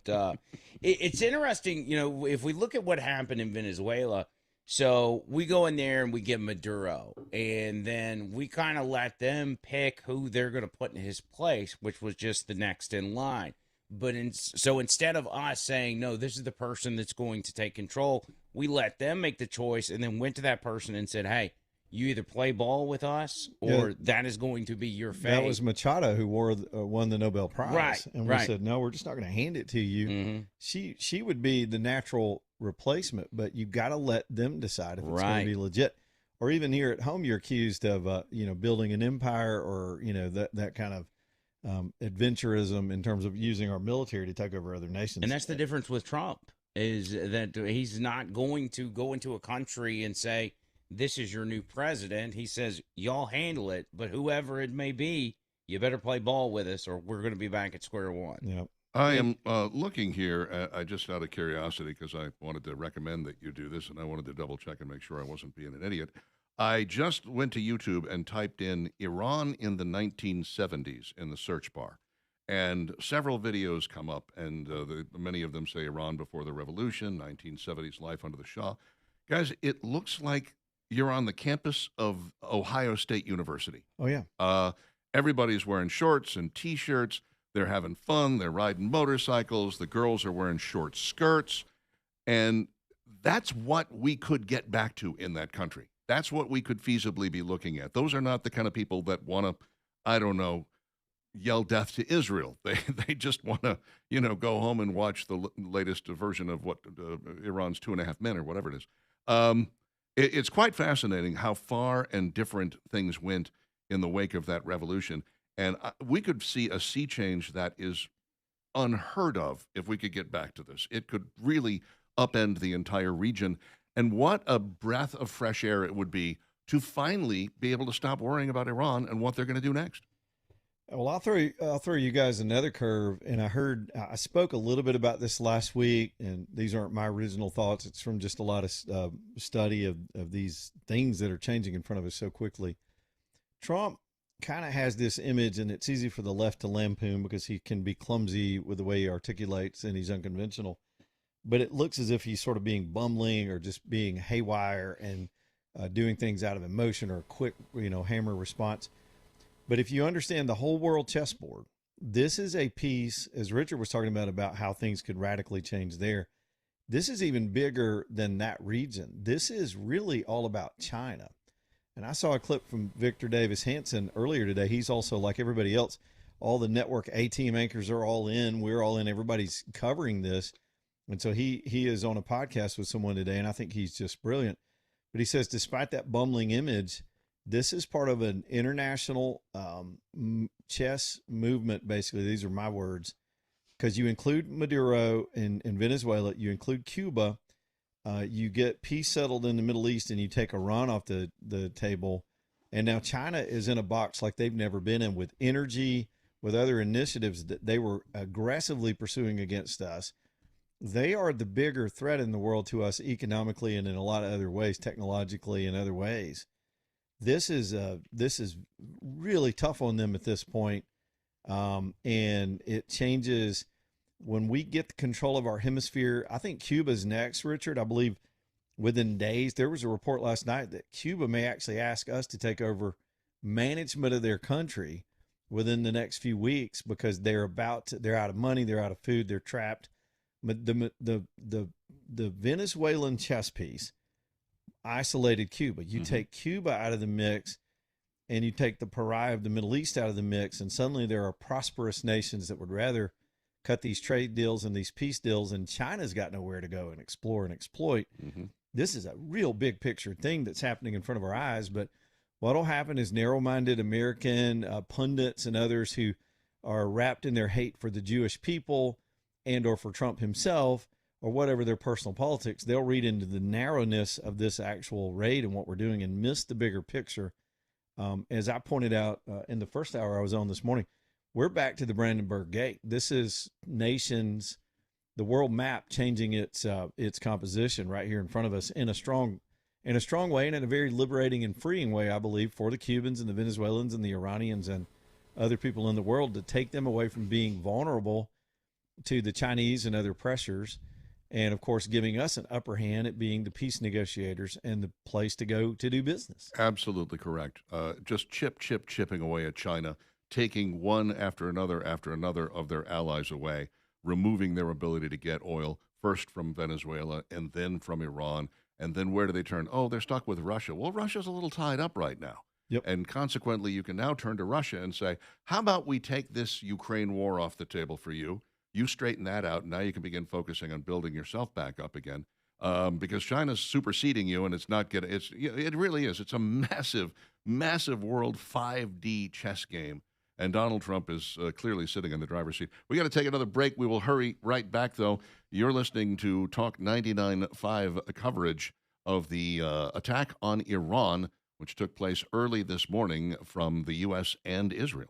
it's interesting, if we look at what happened in Venezuela. So we go in there and we get Maduro, and then we kind of let them pick who they're going to put in his place, which was just the next in line. But so instead of us saying, no, this is the person that's going to take control, we let them make the choice and then went to that person and said, hey, you either play ball with us or that is going to be your fate. That was Machado who won the Nobel Prize. Right. And we said, no, we're just not going to hand it to you. Mm-hmm. She would be the natural replacement, but you got to let them decide if it's going to be legit. Or even here at home, you're accused of, building an empire or, that kind of adventurism in terms of using our military to take over other nations. And that's the difference with Trump, is that he's not going to go into a country and say, this is your new president. He says, y'all handle it, but whoever it may be, you better play ball with us or we're going to be back at square one. Yeah. I am looking here, I just out of curiosity, because I wanted to recommend that you do this, and I wanted to double check and make sure I wasn't being an idiot. I just went to YouTube and typed in Iran in the 1970s in the search bar, and several videos come up, and many of them say Iran before the revolution, 1970s life under the Shah. Guys, it looks like you're on the campus of Ohio State University. Oh, yeah. Everybody's wearing shorts and T-shirts. They're having fun. They're riding motorcycles. The girls are wearing short skirts. And that's what we could get back to in that country. That's what we could feasibly be looking at. Those are not the kind of people that want to, I don't know, yell death to Israel. They just want to, go home and watch the latest version of what Iran's 2.5 Men or whatever it is. It's quite fascinating how far and different things went in the wake of that revolution. And we could see a sea change that is unheard of if we could get back to this. It could really upend the entire region. And what a breath of fresh air it would be to finally be able to stop worrying about Iran and what they're going to do next. Well, I'll throw you guys another curve. And I spoke a little bit about this last week, and these aren't my original thoughts. It's from just a lot of study of these things that are changing in front of us so quickly. Trump kind of has this image, and it's easy for the left to lampoon because he can be clumsy with the way he articulates and he's unconventional. But it looks as if he's sort of being bumbling or just being haywire. And doing things out of emotion or a quick, hammer response. But if you understand the whole world chessboard, this is a piece, as Richard was talking about how things could radically change there. This is even bigger than that region. This is really all about China. And I saw a clip from Victor Davis Hanson earlier today. He's also, like everybody else, all the network A-team anchors are all in. We're all in. Everybody's covering this. And so he is on a podcast with someone today, and I think he's just brilliant. But he says, despite that bumbling image, this is part of an international chess movement, basically. These are my words. Because you include Maduro in Venezuela, you include Cuba, you get peace settled in the Middle East, and you take Iran off the table. And now China is in a box like they've never been in, with energy, with other initiatives that they were aggressively pursuing against us. They are the bigger threat in the world to us economically and in a lot of other ways, technologically and other ways. This is really tough on them at this point. And it changes when we get the control of our hemisphere. I think Cuba's next, Richard. I believe within days, there was a report last night that Cuba may actually ask us to take over management of their country within the next few weeks, because they're out of money, they're out of food, they're trapped. But the Venezuelan chess piece isolated Cuba. You take Cuba out of the mix, and you take the pariah of the Middle East out of the mix, and suddenly there are prosperous nations that would rather cut these trade deals and these peace deals, and China's got nowhere to go and explore and exploit. This is a real big picture thing that's happening in front of our eyes. But what'll happen is narrow-minded American pundits and others who are wrapped in their hate for the Jewish people and or for Trump himself, or whatever their personal politics, they'll read into the narrowness of this actual raid and what we're doing and miss the bigger picture. As I pointed out in the first hour I was on this morning, we're back to the Brandenburg Gate. This is nations, the world map changing its composition right here in front of us in a strong way, and in a very liberating and freeing way, I believe, for the Cubans and the Venezuelans and the Iranians and other people in the world, to take them away from being vulnerable to the Chinese and other pressures, and of course giving us an upper hand at being the peace negotiators and the place to go to do business. Absolutely correct. Just chipping away at China, taking one after another of their allies away, removing their ability to get oil, first from Venezuela and then from Iran. And then where do they turn? Oh, they're stuck with Russia. Well, Russia's a little tied up right now. Yep. And consequently, you can now turn to Russia and say, how about we take this Ukraine war off the table for you? You straighten that out, and now you can begin focusing on building yourself back up again, because China's superseding you, and it's not getting. It really is. It's a massive, massive world 5D chess game, and Donald Trump is clearly sitting in the driver's seat. We got to take another break. We will hurry right back, though. You're listening to Talk 99.5 coverage of the attack on Iran, which took place early this morning from the U.S. and Israel.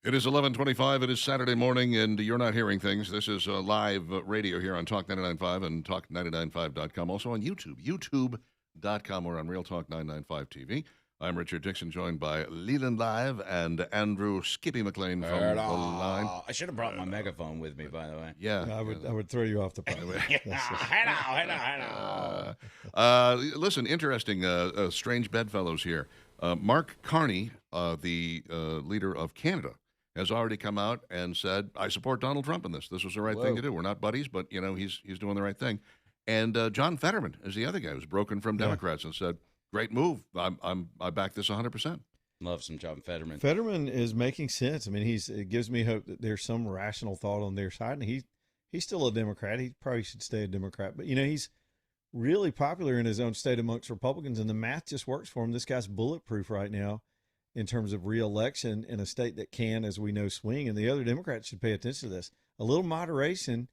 It is 11:25. It is Saturday morning, and you're not hearing things. This is live radio here on Talk 99.5 and Talk995.com. Also on YouTube, YouTube.com. We're on Real Talk 995 TV. I'm Richard Dixon, joined by Leland Live and Andrew Skippy McLean from the line. I should have brought my megaphone with me, by the way. Yeah. I would throw you off the plane. Listen, interesting, strange bedfellows here. Mark Carney, the leader of Canada, has already come out and said, I support Donald Trump in this. This was the right thing to do. We're not buddies, but, he's doing the right thing. And John Fetterman is the other guy who's broken from Democrats and said, great move. I back this 100%. Love some John Fetterman. Fetterman is making sense. I mean, it gives me hope that there's some rational thought on their side, and he's still a Democrat. He probably should stay a Democrat, but he's really popular in his own state amongst Republicans, and the math just works for him. This guy's bulletproof right now in terms of re-election in a state that can, as we know, swing. And the other Democrats should pay attention to this. A little moderation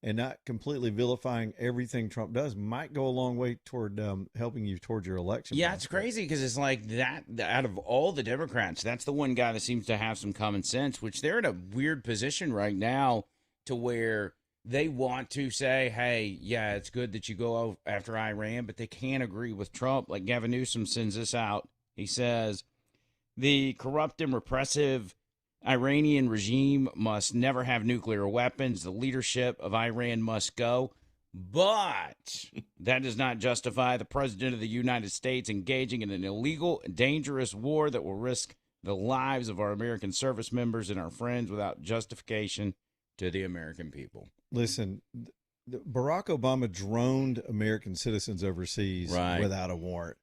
and not completely vilifying everything Trump does might go a long way toward helping you towards your election. Yeah, it's crazy because it's like that out of all the Democrats, that's the one guy that seems to have some common sense, which they're in a weird position right now to where they want to say, hey, yeah, it's good that you go after Iran, but they can't agree with Trump. Like Gavin Newsom sends this out. He says, the corrupt and repressive Iranian regime must never have nuclear weapons. The leadership of Iran must go. But that does not justify the president of the United States engaging in an illegal, dangerous war that will risk the lives of our American service members and our friends without justification to the American people. Listen, Barack Obama droned American citizens overseas without a warrant.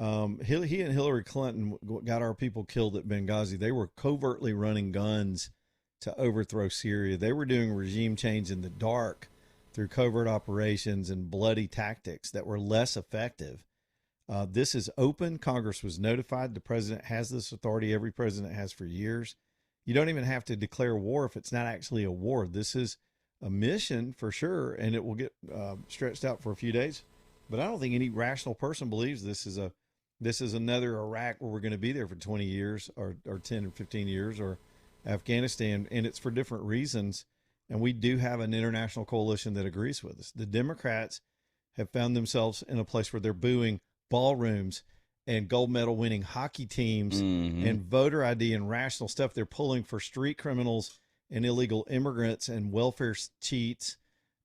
He and Hillary Clinton got our people killed at Benghazi. They were covertly running guns to overthrow Syria. They were doing regime change in the dark through covert operations and bloody tactics that were less effective. This is open. Congress was notified. The president has this authority. Every president has for years. You don't even have to declare war if it's not actually a war. This is a mission for sure, and it will get stretched out for a few days. But I don't think any rational person believes this is another Iraq where we're going to be there for 20 years or 10 or 15 years, or Afghanistan, and it's for different reasons. And we do have an international coalition that agrees with us. The Democrats have found themselves in a place where they're booing ballrooms and gold medal winning hockey teams and voter ID and rational stuff. They're pulling for street criminals and illegal immigrants and welfare cheats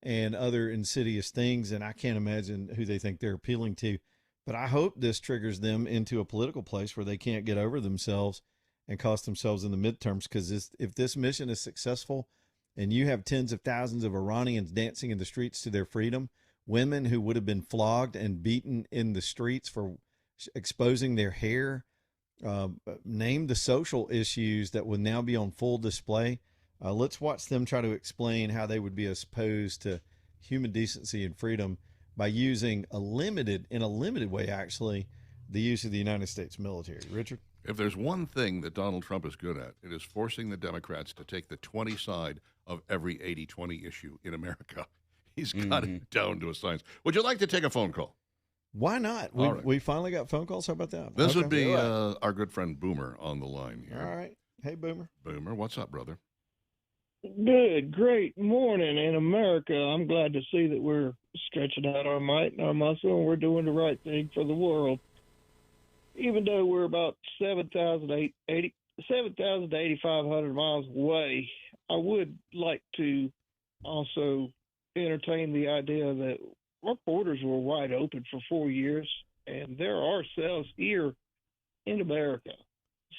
and other insidious things. And I can't imagine who they think they're appealing to. But I hope this triggers them into a political place where they can't get over themselves and cost themselves in the midterms. Because if this mission is successful and you have tens of thousands of Iranians dancing in the streets to their freedom, women who would have been flogged and beaten in the streets for exposing their hair, name the social issues that would now be on full display. Let's watch them try to explain how they would be opposed to human decency and freedom by using in a limited way, actually, the use of the United States military. Richard? If there's one thing that Donald Trump is good at, it is forcing the Democrats to take the 20 side of every 80-20 issue in America. He's got it down to a science. Would you like to take a phone call? Why not? We finally got phone calls. How about that? This would be our good friend Boomer on the line here. All right. Hey, Boomer. Boomer, what's up, brother? Good, great morning in America. I'm glad to see that we're stretching out our might and our muscle, and we're doing the right thing for the world. Even though we're about 7,000 to 8,500 miles away, I would like to also entertain the idea that our borders were wide open for 4 years, and there are cells here in America.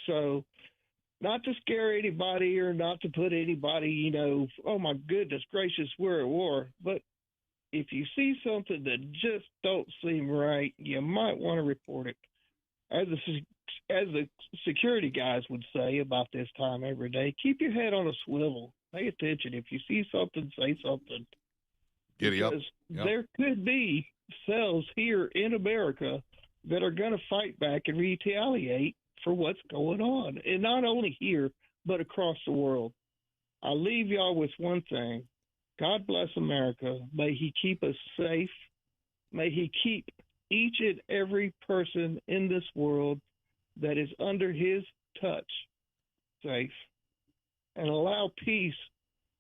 So not to scare anybody or not to put anybody, oh my goodness gracious, we're at war. But if you see something that just don't seem right, you might want to report it. As the security guys would say about this time every day, keep your head on a swivel. Pay attention. If you see something, say something. Giddy up. Because there could be cells here in America that are going to fight back and retaliate for what's going on. And not only here, but across the world. I'll leave y'all with one thing. God bless America. May he keep us safe. May he keep each and every person in this world that is under his touch safe. and allow peace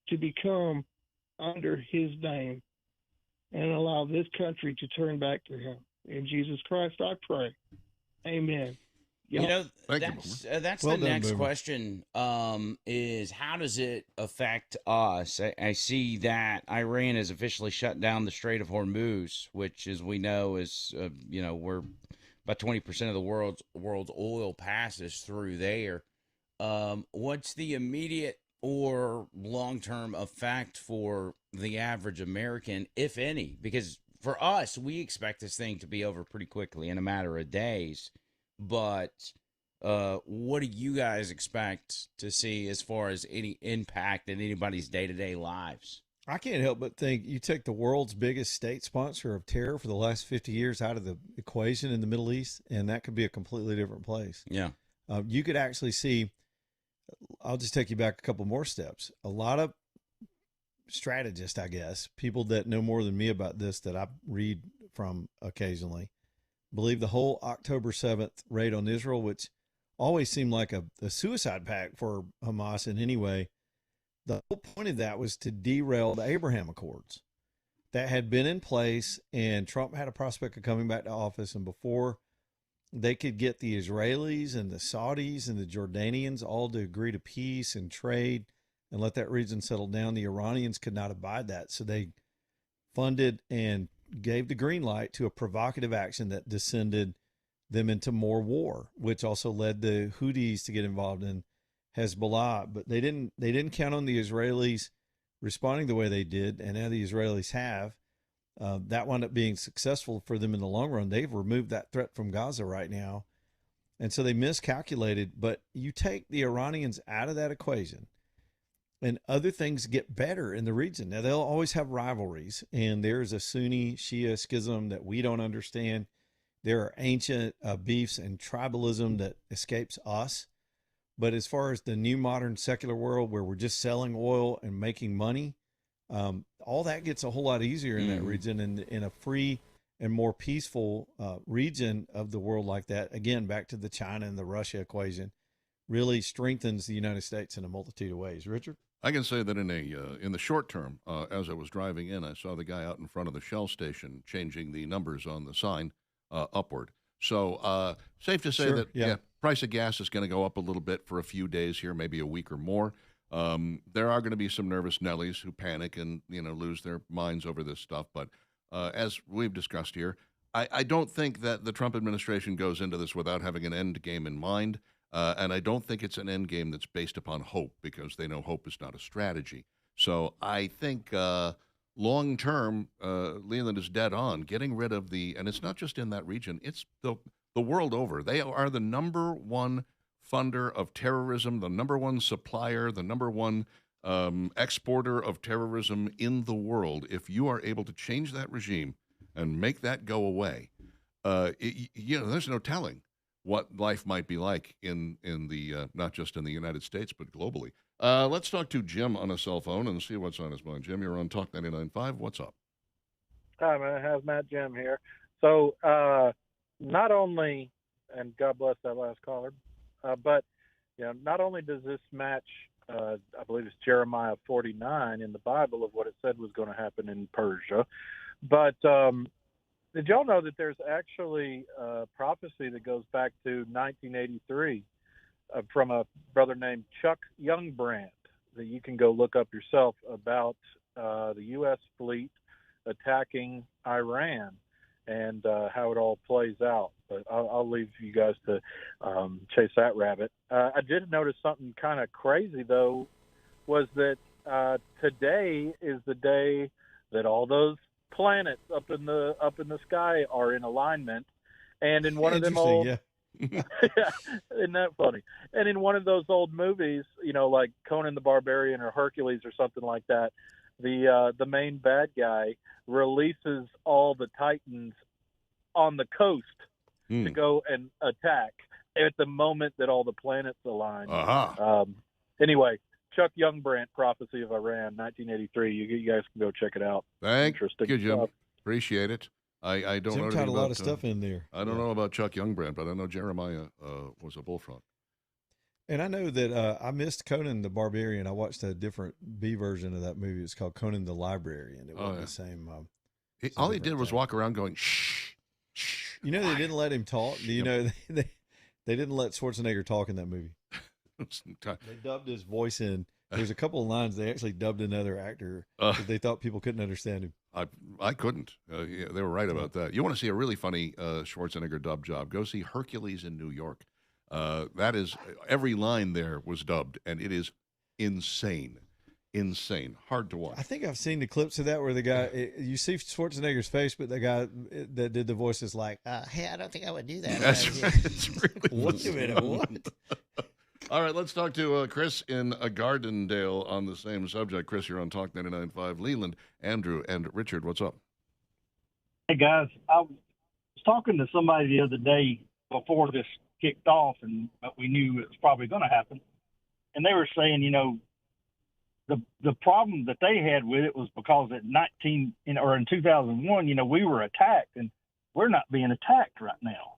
to become under his name and allow this country to turn back to him. In Jesus Christ, I pray. Amen. You know, Thank you, that's Well the done, next Boomer. question. Is how does it affect us? I see that Iran has officially shut down the Strait of Hormuz, which, as we know, is where about 20% of the world's oil passes through there. What's the immediate or long-term effect for the average American, if any? Because for us, we expect this thing to be over pretty quickly in a matter of days. But what do you guys expect to see as far as any impact in anybody's day-to-day lives? I can't help but think you take the world's biggest state sponsor of terror for the last 50 years out of the equation in the Middle East, and that could be a completely different place. Yeah. You could actually see, I'll just take you back a couple more steps. A lot of strategists, I guess, people that know more than me about this that I read from occasionally, believe the whole October 7th raid on Israel, which always seemed like a suicide pact for Hamas in any way, the whole point of that was to derail the Abraham Accords that had been in place, and Trump had a prospect of coming back to office. And before they could get the Israelis and the Saudis and the Jordanians all to agree to peace and trade and let that region settle down, the Iranians could not abide that. So they funded and gave the green light to a provocative action that descended them into more war, which also led the Houthis to get involved in Hezbollah. But they didn't count on the Israelis responding the way they did, and now the Israelis have. That wound up being successful for them in the long run. They've removed that threat from Gaza right now, and so they miscalculated. But you take the Iranians out of that equation, and other things get better in the region. Now, they'll always have rivalries, and there's a Sunni-Shia schism that we don't understand. There are ancient beefs and tribalism that escapes us. But as far as the new modern secular world where we're just selling oil and making money, all that gets a whole lot easier in that region. And in a free and more peaceful region of the world like that, again, back to the China and the Russia equation, really strengthens the United States in a multitude of ways. Richard? I can say that in the short term, as I was driving in, I saw the guy out in front of the Shell station changing the numbers on the sign upward. So safe to say that price of gas is going to go up a little bit for a few days here, maybe a week or more. There are going to be some nervous Nellies who panic and lose their minds over this stuff. But as we've discussed here, I don't think that the Trump administration goes into this without having an end game in mind. And I don't think it's an end game that's based upon hope, because they know hope is not a strategy. So I think long term, Leland is dead on. Getting rid of and it's not just in that region, it's the world over. They are the number one funder of terrorism, the number one supplier, the number one exporter of terrorism in the world. If you are able to change that regime and make that go away, there's no telling what life might be like in the not just in the United States, but globally. Let's talk to Jim on a cell phone and see what's on his mind. Jim, you're on Talk 99.5. What's up? Hi, man. Hazmat Jim here. So not only, and God bless that last caller, but not only does this match, I believe it's Jeremiah 49 in the Bible of what it said was going to happen in Persia, but did y'all know that there's actually a prophecy that goes back to 1983 from a brother named Chuck Youngbrand that you can go look up yourself about the U.S. fleet attacking Iran and how it all plays out. But I'll leave you guys to chase that rabbit. I did notice something kind of crazy, though, was that today is the day that all those planets up in the sky are in alignment, and in one of them old yeah, isn't that funny? And in one of those old movies, like Conan the Barbarian or Hercules or something like that, the main bad guy releases all the Titans on the coast to go and attack at the moment that all the planets align. Anyway, Chuck Youngbrand, Prophecy of Iran, 1983. You guys can go check it out. Thank Interesting you, Jim. stuff. Appreciate it. I don't know Jim had a lot about, of stuff in there. I don't know about Chuck Youngbrand, but I know Jeremiah was a bullfrog. And I know that I missed Conan the Barbarian. I watched a different B version of that movie. It's called Conan the Librarian. It wasn't the same. All he did was walk around going, shh, shh. You know, they didn't let him talk. You know, they didn't let Schwarzenegger talk in that movie. They dubbed his voice in. There's a couple of lines they actually dubbed another actor because they thought people couldn't understand him. I couldn't. Yeah, they were right about that. You want to see a really funny Schwarzenegger dub job? Go see Hercules in New York. That is, every line there was dubbed, and it is insane. Insane. Hard to watch. I think I've seen the clips of that where the guy, you see Schwarzenegger's face, but the guy that did the voice is like, hey, I don't think I would do that. That's right. It's really Wait a minute, what? All right, let's talk to Chris in Gardendale on the same subject. Chris, you're on Talk 99.5. Leland, Andrew, and Richard, what's up? Hey, guys. I was talking to somebody the other day before this kicked off, but we knew it was probably going to happen. And they were saying, you know, the problem that they had with it was because in 2001, you know, we were attacked, and we're not being attacked right now.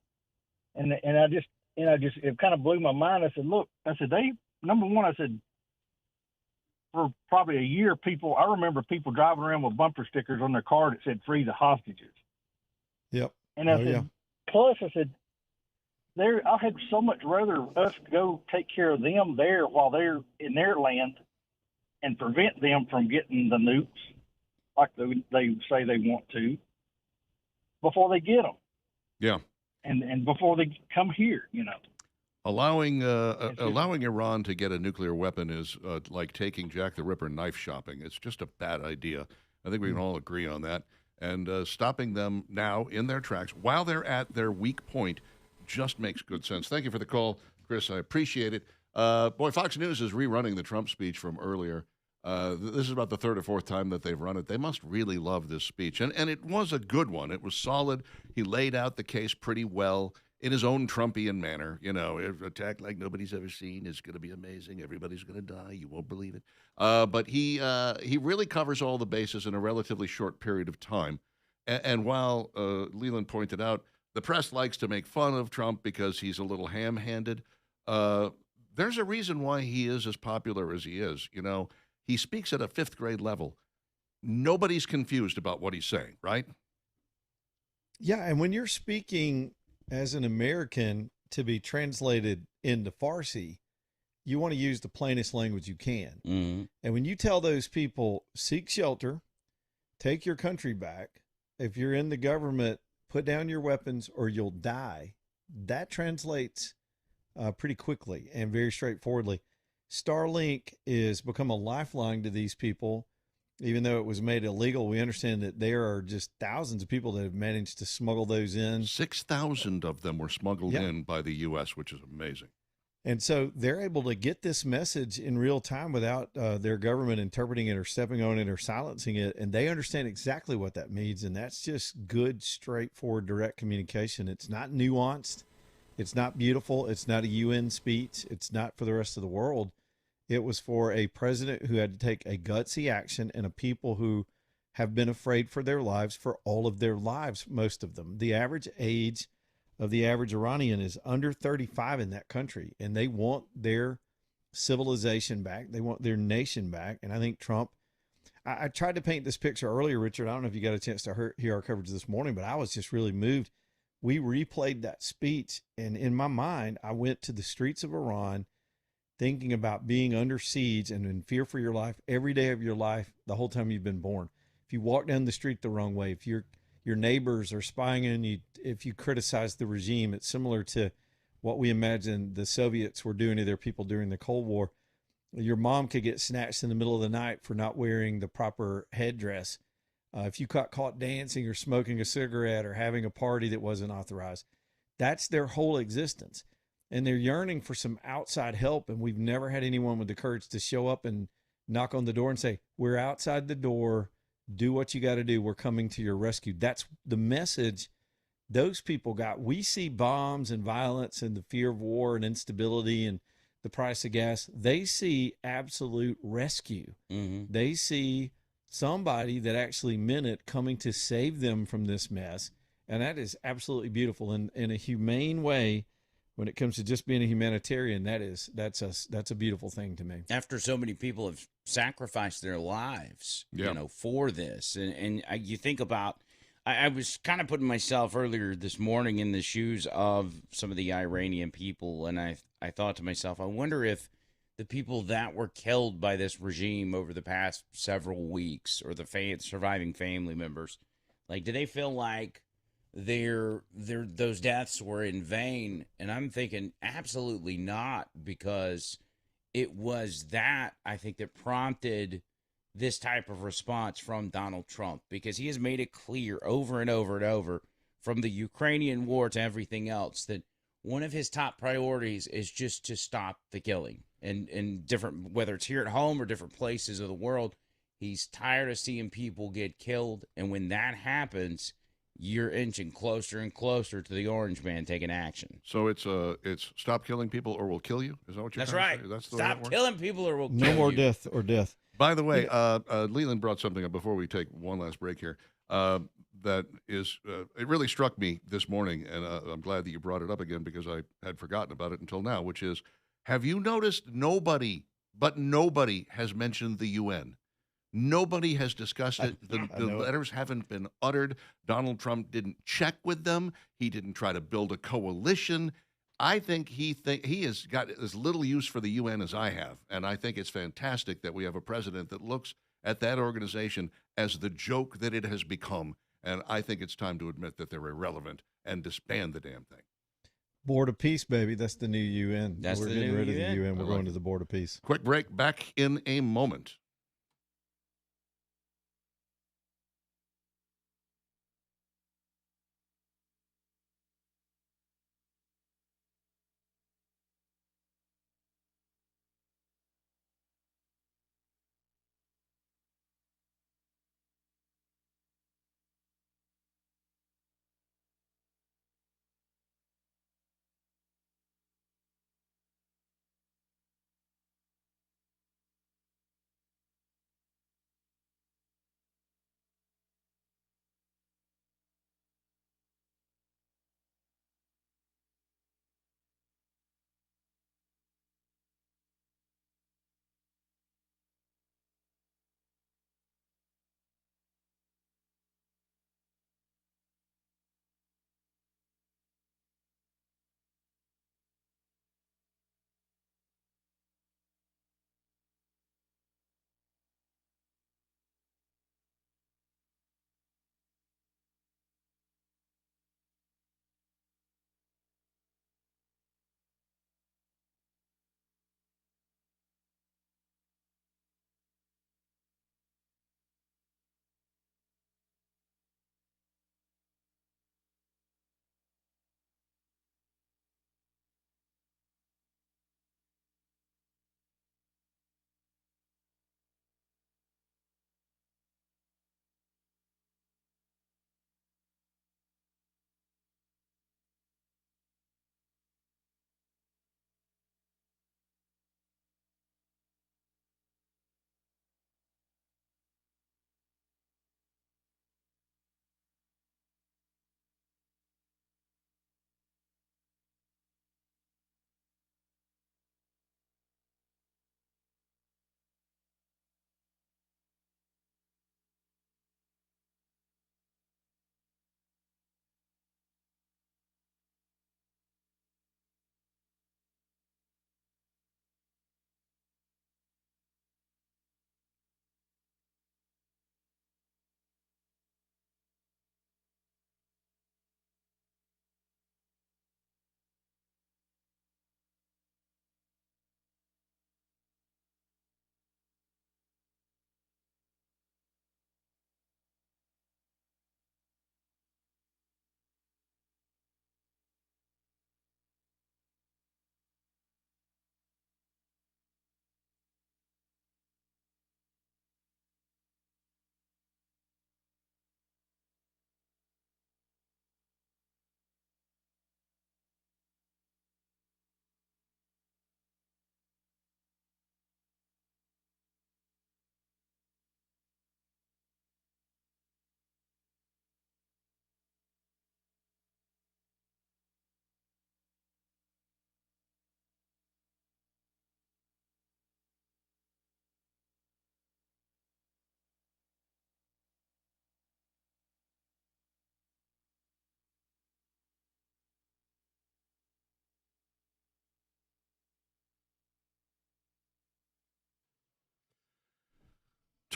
And I just it kind of blew my mind. I said, look, number one, I said, for probably a year, I remember people driving around with bumper stickers on their car that said free the hostages. Yep. And I said, plus I said, I had so much rather us go take care of them there while they're in their land and prevent them from getting the nukes like they say they want to before they get them. Yeah. And before they come here, you know. Allowing Iran to get a nuclear weapon is like taking Jack the Ripper knife shopping. It's just a bad idea. I think we can all agree on that. And stopping them now in their tracks while they're at their weak point just makes good sense. Thank you for the call, Chris. I appreciate it. Boy, Fox News is rerunning the Trump speech from earlier. This is about the third or fourth time that they've run it. They must really love this speech. And it was a good one. It was solid. He laid out the case pretty well in his own Trumpian manner. You know, attack like nobody's ever seen. It's going to be amazing. Everybody's going to die. You won't believe it. But he really covers all the bases in a relatively short period of time. And while Leland pointed out, the press likes to make fun of Trump because he's a little ham-handed. There's a reason why he is as popular as he is. You know, he speaks at a fifth grade level. Nobody's confused about what he's saying, right? Yeah, and when you're speaking as an American to be translated into Farsi, you want to use the plainest language you can. Mm-hmm. And when you tell those people, seek shelter, take your country back, if you're in the government, put down your weapons or you'll die, that translates pretty quickly and very straightforwardly. Starlink is become a lifeline to these people. Even though it was made illegal, we understand that there are just thousands of people that have managed to smuggle those in. 6,000 of them were smuggled in by the U.S., which is amazing. And so they're able to get this message in real time without their government interpreting it or stepping on it or silencing it. And they understand exactly what that means. And that's just good, straightforward, direct communication. It's not nuanced. It's not beautiful. It's not a UN speech. It's not for the rest of the world. It was for a president who had to take a gutsy action and a people who have been afraid for their lives for all of their lives, most of them. The average age of the average Iranian is under 35 in that country, and they want their civilization back. They want their nation back. And I think Trump, I tried to paint this picture earlier, Richard. I don't know if you got a chance to hear our coverage this morning, but I was just really moved. We replayed that speech, and in my mind, I went to the streets of Iran thinking about being under siege and in fear for your life every day of your life, the whole time you've been born. If you walk down the street the wrong way, if your neighbors are spying on you, if you criticize the regime, it's similar to what we imagine the Soviets were doing to their people during the Cold War. Your mom could get snatched in the middle of the night for not wearing the proper headdress. If you got caught dancing or smoking a cigarette or having a party that wasn't authorized, that's their whole existence. And they're yearning for some outside help. And we've never had anyone with the courage to show up and knock on the door and say, we're outside the door. Do what you got to do. We're coming to your rescue. That's the message those people got. We see bombs and violence and the fear of war and instability and the price of gas. They see absolute rescue. Mm-hmm. They see somebody that actually meant it coming to save them from this mess. And that is absolutely beautiful. And in a humane way, when it comes to just being a humanitarian, that's a beautiful thing to me. After so many people have sacrificed their lives, for this, and you think about, I was kind of putting myself earlier this morning in the shoes of some of the Iranian people, and I thought to myself, I wonder if the people that were killed by this regime over the past several weeks, or the surviving family members, like, do they feel like those deaths were in vain? And I'm thinking absolutely not, because it was that, I think, that prompted this type of response from Donald Trump, because he has made it clear over and over and over, from the Ukrainian war to everything else, that one of his top priorities is just to stop the killing, and different, whether it's here at home or different places of the world. He's tired of seeing people get killed, and when that happens, you're inching closer and closer to the Orange Man taking action. So it's stop killing people or we'll kill you. Is that what you're That's trying right. to say? That's the way that Stop works? killing people or we'll kill No more you. death or death. By the way, Leland brought something up before we take one last break here. That is, it really struck me this morning, and I'm glad that you brought it up again, because I had forgotten about it until now, which is, have you noticed nobody has mentioned the UN? Nobody has discussed it. The letters haven't been uttered. Donald Trump didn't check with them. He didn't try to build a coalition. I think he has got as little use for the UN as I have, and I think it's fantastic that we have a president that looks at that organization as the joke that it has become, and I think it's time to admit that they're irrelevant and disband the damn thing. Board of Peace, baby. That's the new UN. That's We're the getting new rid of UN. the UN. I We're like going it. to the Board of Peace. Quick break, back in a moment.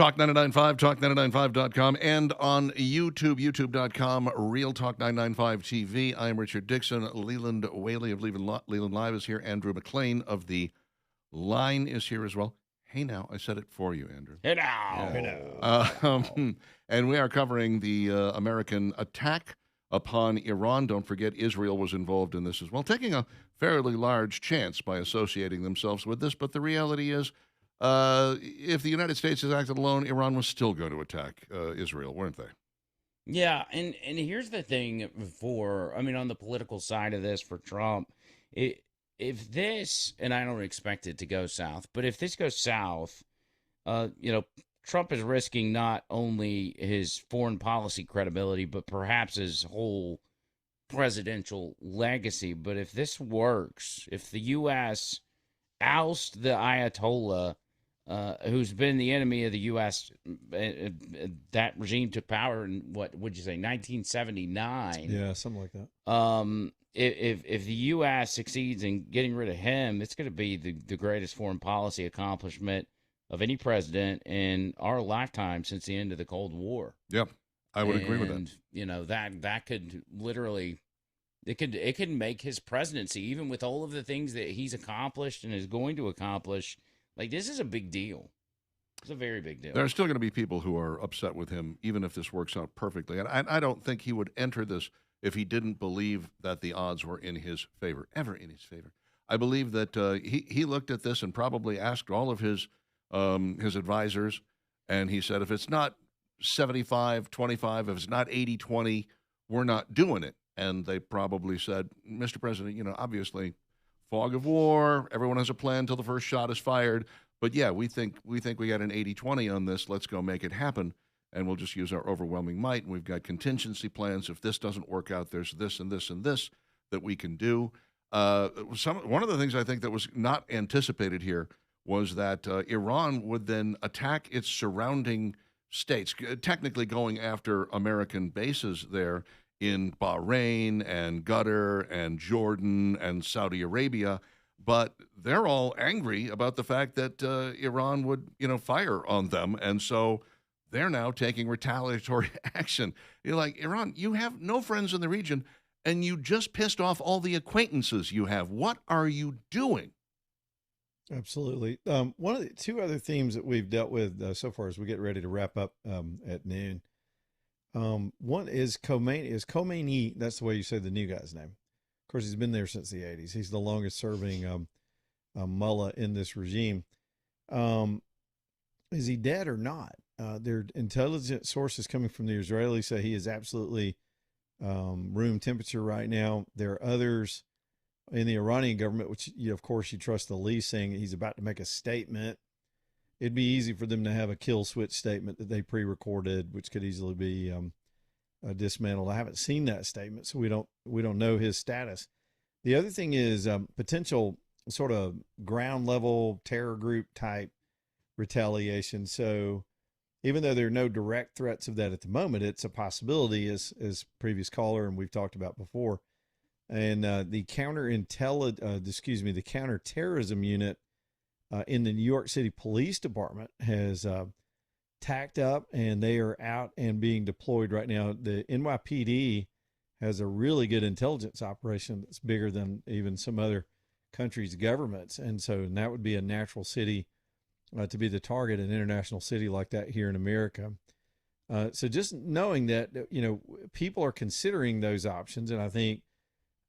Talk995, talk995.com, and on YouTube, youtube.com, Real Talk 995 TV. I am Richard Dixon. Leland Whaley of Leland Live is here. Andrew McLean of The Line is here as well. Hey now, I said it for you, Andrew. Hey now. Yeah. And we are covering the American attack upon Iran. Don't forget, Israel was involved in this as well, taking a fairly large chance by associating themselves with this. But the reality is, if the United States has acted alone, Iran was still going to attack Israel, weren't they? Yeah, and here's the thing on the political side of this for Trump, if this, and I don't expect it to go south, but if this goes south, Trump is risking not only his foreign policy credibility, but perhaps his whole presidential legacy. But if this works, if the U.S. oust the Ayatollah, who's been the enemy of the U.S., that regime took power in, what would you say, 1979? Yeah, something like that. If the U.S. succeeds in getting rid of him, it's going to be the greatest foreign policy accomplishment of any president in our lifetime since the end of the Cold War. Yep, I would agree with that. That could literally, it could make his presidency, even with all of the things that he's accomplished and is going to accomplish. Like, this is a big deal. It's a very big deal. There are still going to be people who are upset with him, even if this works out perfectly. And I don't think he would enter this if he didn't believe that the odds were in his favor, ever in his favor. I believe that he looked at this and probably asked all of his advisors, and he said, if it's not 75-25, if it's not 80-20, we're not doing it. And they probably said, Mr. President, obviously, fog of war, everyone has a plan until the first shot is fired. But yeah, we think we got an 80-20 on this. Let's go make it happen. And we'll just use our overwhelming might. And we've got contingency plans. If this doesn't work out, there's this and this and this that we can do. One of the things I think that was not anticipated here was that Iran would then attack its surrounding states, technically going after American bases there in Bahrain and Qatar and Jordan and Saudi Arabia. But they're all angry about the fact that Iran would, fire on them. And so they're now taking retaliatory action. You're like, Iran, you have no friends in the region, and you just pissed off all the acquaintances you have. What are you doing? Absolutely. One of the two other themes that we've dealt with so far as we get ready to wrap up at noon. One is Khomeini. That's the way you say the new guy's name. Of course, he's been there since the 80s. He's the longest serving mullah in this regime. Is he dead or not? Their intelligence sources coming from the Israelis say he is absolutely room temperature right now. There are others in the Iranian government, which of course you trust the least, saying he's about to make a statement. It'd be easy for them to have a kill switch statement that they pre-recorded, which could easily be dismantled. I haven't seen that statement, so we don't know his status. The other thing is potential sort of ground level terror group type retaliation. So even though there are no direct threats of that at the moment, it's a possibility, as previous caller and we've talked about before. And the counterterrorism unit in the New York City Police Department has tacked up, and they are out and being deployed right now. The NYPD has a really good intelligence operation that's bigger than even some other countries' governments. And that would be a natural city to be the target, an international city like that here in America. So just knowing that, people are considering those options, and I think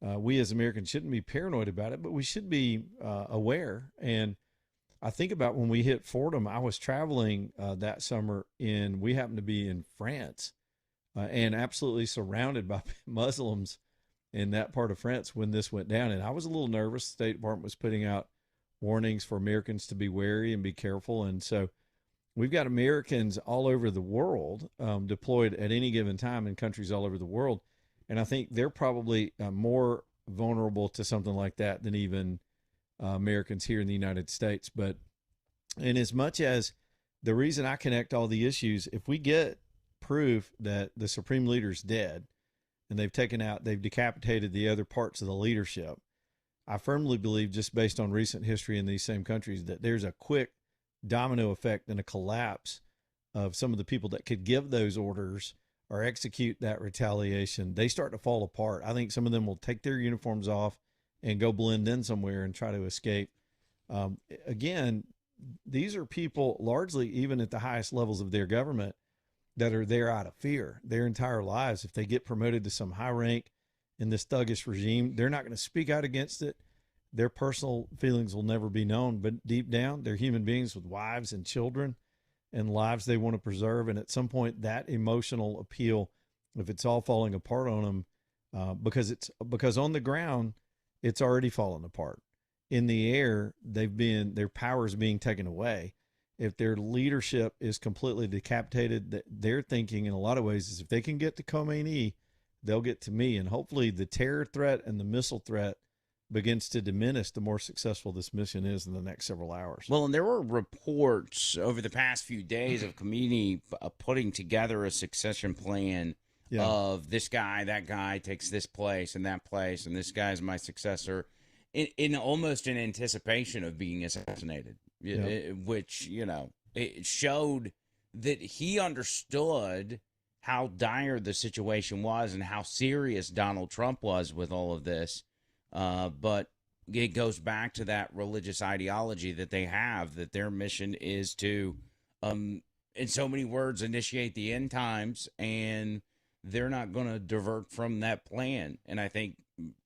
we as Americans shouldn't be paranoid about it, but we should be aware. And I think about when we hit Fordham, I was traveling that summer, and we happened to be in France and absolutely surrounded by Muslims in that part of France when this went down. And I was a little nervous. The State Department was putting out warnings for Americans to be wary and be careful. And so we've got Americans all over the world deployed at any given time in countries all over the world. And I think they're probably more vulnerable to something like that than even Americans here in the United States. But in as much as the reason I connect all the issues, if we get proof that the supreme leader's dead and they've decapitated the other parts of the leadership, I firmly believe, just based on recent history in these same countries, that there's a quick domino effect and a collapse of some of the people that could give those orders or execute that retaliation, they start to fall apart. I think some of them will take their uniforms off and go blend in somewhere and try to escape. Again, these are people largely, even at the highest levels of their government, that are there out of fear their entire lives. If they get promoted to some high rank in this thuggish regime, they're not going to speak out against it. Their personal feelings will never be known, but deep down, they're human beings with wives and children and lives they want to preserve. And at some point, that emotional appeal, if it's all falling apart on them, because on the ground, it's already fallen apart. In the air, their power is being taken away. If their leadership is completely decapitated, their thinking in a lot of ways is if they can get to Khomeini, they'll get to me. And hopefully the terror threat and the missile threat begins to diminish the more successful this mission is in the next several hours. Well, and there were reports over the past few days of Khomeini putting together a succession plan of this guy, that guy takes this place, and this guy's my successor, in almost in anticipation of being assassinated, which, it showed that he understood how dire the situation was and how serious Donald Trump was with all of this. But it goes back to that religious ideology that they have, that their mission is to, in so many words, initiate the end times, and they're not going to divert from that plan. And I think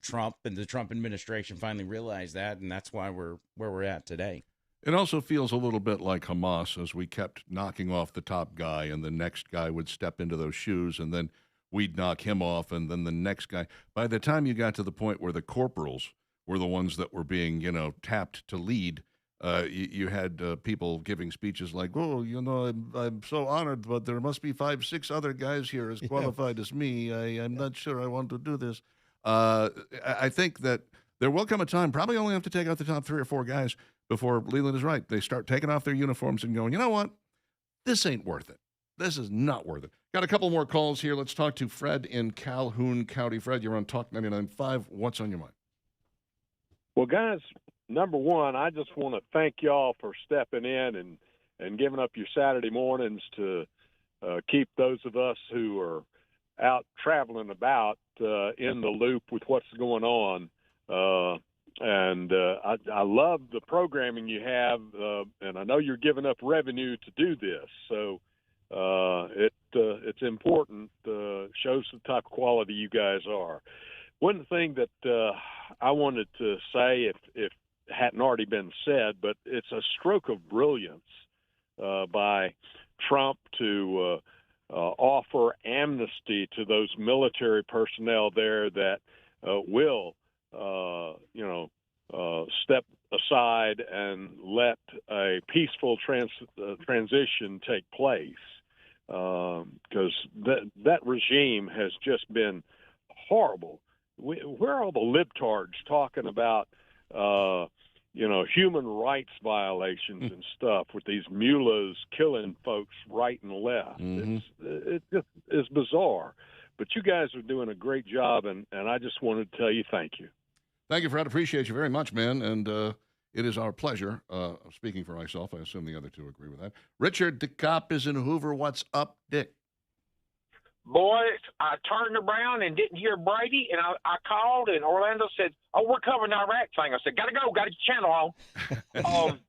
Trump and the Trump administration finally realized that, and that's why we're where we're at today. It also feels a little bit like Hamas, as we kept knocking off the top guy, and the next guy would step into those shoes, and then we'd knock him off, and then the next guy. By the time you got to the point where the corporals were the ones that were being, tapped to lead, you had people giving speeches like, "Oh, I'm so honored, but there must be 5, 6 other guys here as qualified as me. I'm not sure I want to do this." I think that there will come a time, probably only have to take out the top 3 or 4 guys before Leland is right. They start taking off their uniforms and going, you know what? This ain't worth it. This is not worth it. Got a couple more calls here. Let's talk to Fred in Calhoun County. Fred, you're on Talk 99.5. What's on your mind? Well, guys, number one, I just want to thank y'all for stepping in and giving up your Saturday mornings to keep those of us who are out traveling about in the loop with what's going on. I love the programming you have, and I know you're giving up revenue to do this. So it's important, shows the type of quality you guys are. One thing that I wanted to say, if it hadn't already been said, but it's a stroke of brilliance by Trump to offer amnesty to those military personnel there that will, step aside and let a peaceful transition take place, because that regime has just been horrible. Where are all the libtards talking about, human rights violations and stuff with these mullahs killing folks right and left? Mm-hmm. It just is bizarre. But you guys are doing a great job, and I just wanted to tell you thank you. Thank you, Fred. Appreciate you very much, man. And it is our pleasure. Speaking for myself, I assume the other two agree with that. Richard DeCop is in Hoover. What's up, Dick? Boys, I turned around and didn't hear Brady, and I called, and Orlando said, "Oh, we're covering the Iraq thing." I said, "Gotta go, got your channel on."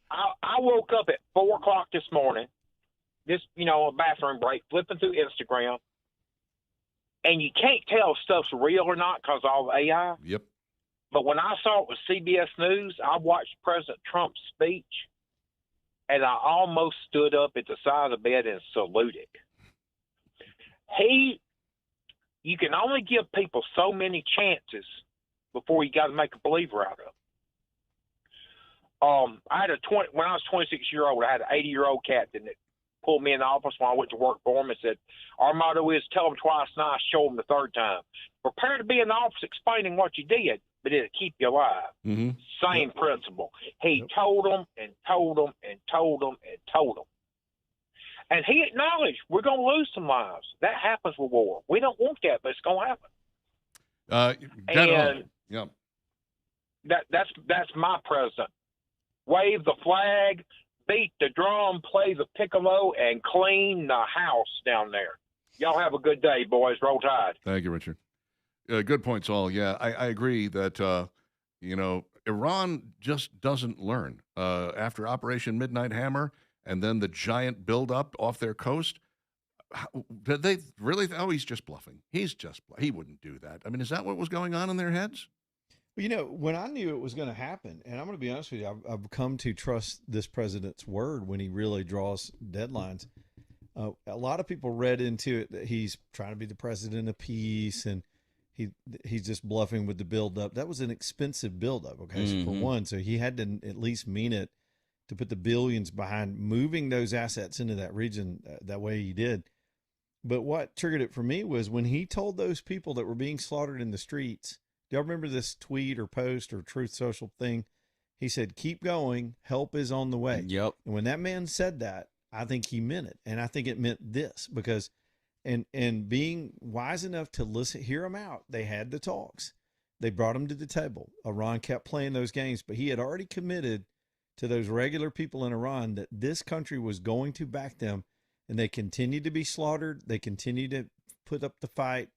I woke up at 4 o'clock this morning, a bathroom break, flipping through Instagram, and you can't tell if stuff's real or not because of all the AI. Yep. But when I saw it was CBS News, I watched President Trump's speech, and I almost stood up at the side of the bed and saluted. You can only give people so many chances before you got to make a believer out of them. When I was 26-year-old, I had an 80-year-old captain that pulled me in the office when I went to work for him and said, "Our motto is tell them twice nice, show them the third time. Prepare to be in the office explaining what you did, but it'll keep you alive." Mm-hmm. Same principle. He told them and told them and told them and told them. And he acknowledged we're going to lose some lives. That happens with war. We don't want that, but it's going to happen. That's my president. Wave the flag, beat the drum, play the piccolo, and clean the house down there. Y'all have a good day, boys. Roll Tide. Thank you, Richard. Good points, all. Yeah, I agree that, Iran just doesn't learn. After Operation Midnight Hammer and then the giant buildup off their coast, did they really? Oh, he's just bluffing. He wouldn't do that. I mean, is that what was going on in their heads? Well, when I knew it was going to happen, and I'm going to be honest with you, I've come to trust this president's word when he really draws deadlines. A lot of people read into it that he's trying to be the president of peace and he's just bluffing with the buildup. That was an expensive buildup, okay? So for one, so he had to at least mean it to put the billions behind moving those assets into that region that way he did. But what triggered it for me was when he told those people that were being slaughtered in the streets. Do y'all remember this tweet or post or Truth Social thing? He said, "Keep going. Help is on the way." Yep. And when that man said that, I think he meant it. And I think it meant this because, and being wise enough to listen, hear him out. They had the talks. They brought him to the table. Iran kept playing those games, but he had already committed to those regular people in Iran that this country was going to back them. And they continued to be slaughtered. They continued to put up the fight.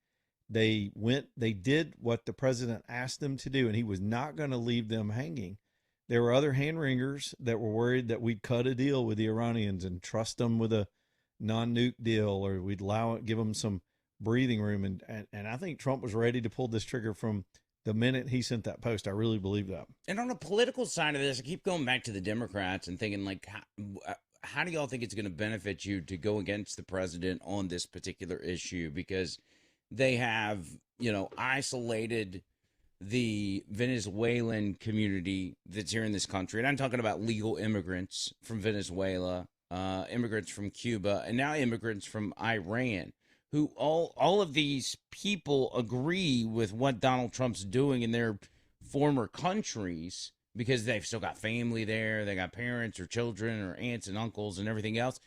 They did what the president asked them to do, and he was not going to leave them hanging. There were other hand wringers that were worried that we'd cut a deal with the Iranians and trust them with a non-nuke deal, or we'd give them some breathing room. And I think Trump was ready to pull this trigger from the minute he sent that post. I really believe that. And on the political side of this, I keep going back to the Democrats and thinking, like, how do y'all think it's going to benefit you to go against the president on this particular issue? Because they have, isolated the Venezuelan community that's here in this country. And I'm talking about legal immigrants from Venezuela, immigrants from Cuba, and now immigrants from Iran, who all of these people agree with what Donald Trump's doing in their former countries because they've still got family there. They got parents or children or aunts and uncles and everything else.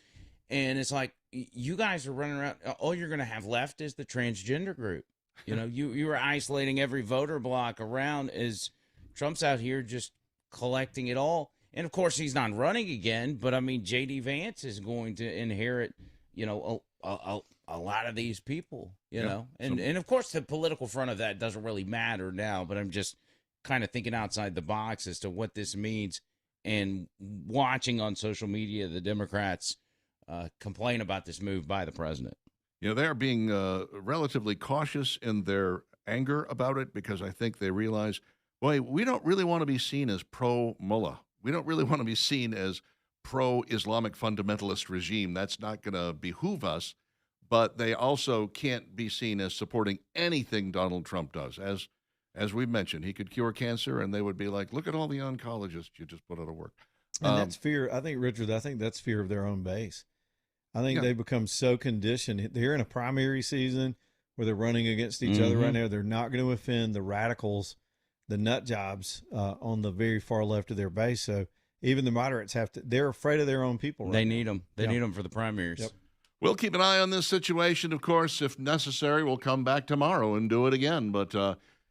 And it's like, you guys are running around. All you're going to have left is the transgender group. You are isolating every voter block around as Trump's out here just collecting it all. And of course, he's not running again. But I mean, J.D. Vance is going to inherit, a lot of these people, and of course, the political front of that doesn't really matter now. But I'm just kind of thinking outside the box as to what this means and watching on social media the Democrats complain about this move by the president. They're being relatively cautious in their anger about it because I think they realize, boy, we don't really want to be seen as pro-Mullah. We don't really want to be seen as pro-Islamic fundamentalist regime. That's not going to behoove us. But they also can't be seen as supporting anything Donald Trump does. As we've mentioned, he could cure cancer, and they would be like, look at all the oncologists you just put out of work. And that's fear. I think, Richard, that's fear of their own base. I think they've become so conditioned. They're in a primary season where they're running against each other right now. They're not going to offend the radicals, the nut jobs on the very far left of their base. So even the moderates they're afraid of their own people. They need them. They need them for the primaries. Yep. We'll keep an eye on this situation, of course. If necessary, we'll come back tomorrow and do it again. But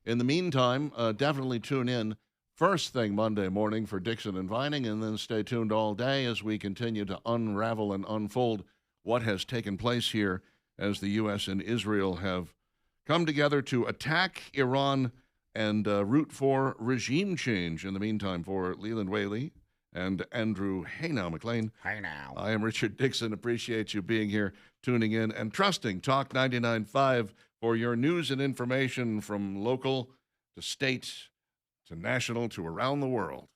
in the meantime, definitely tune in first thing Monday morning for Dixon and Vining, and then stay tuned all day as we continue to unravel and unfold what has taken place here as the U.S. and Israel have come together to attack Iran and root for regime change. In the meantime, for Leland Whaley and Andrew Hey Now McLean. Hey now. I am Richard Dixon. Appreciate you being here, tuning in, and trusting Talk 99.5 for your news and information from local to state to national to around the world.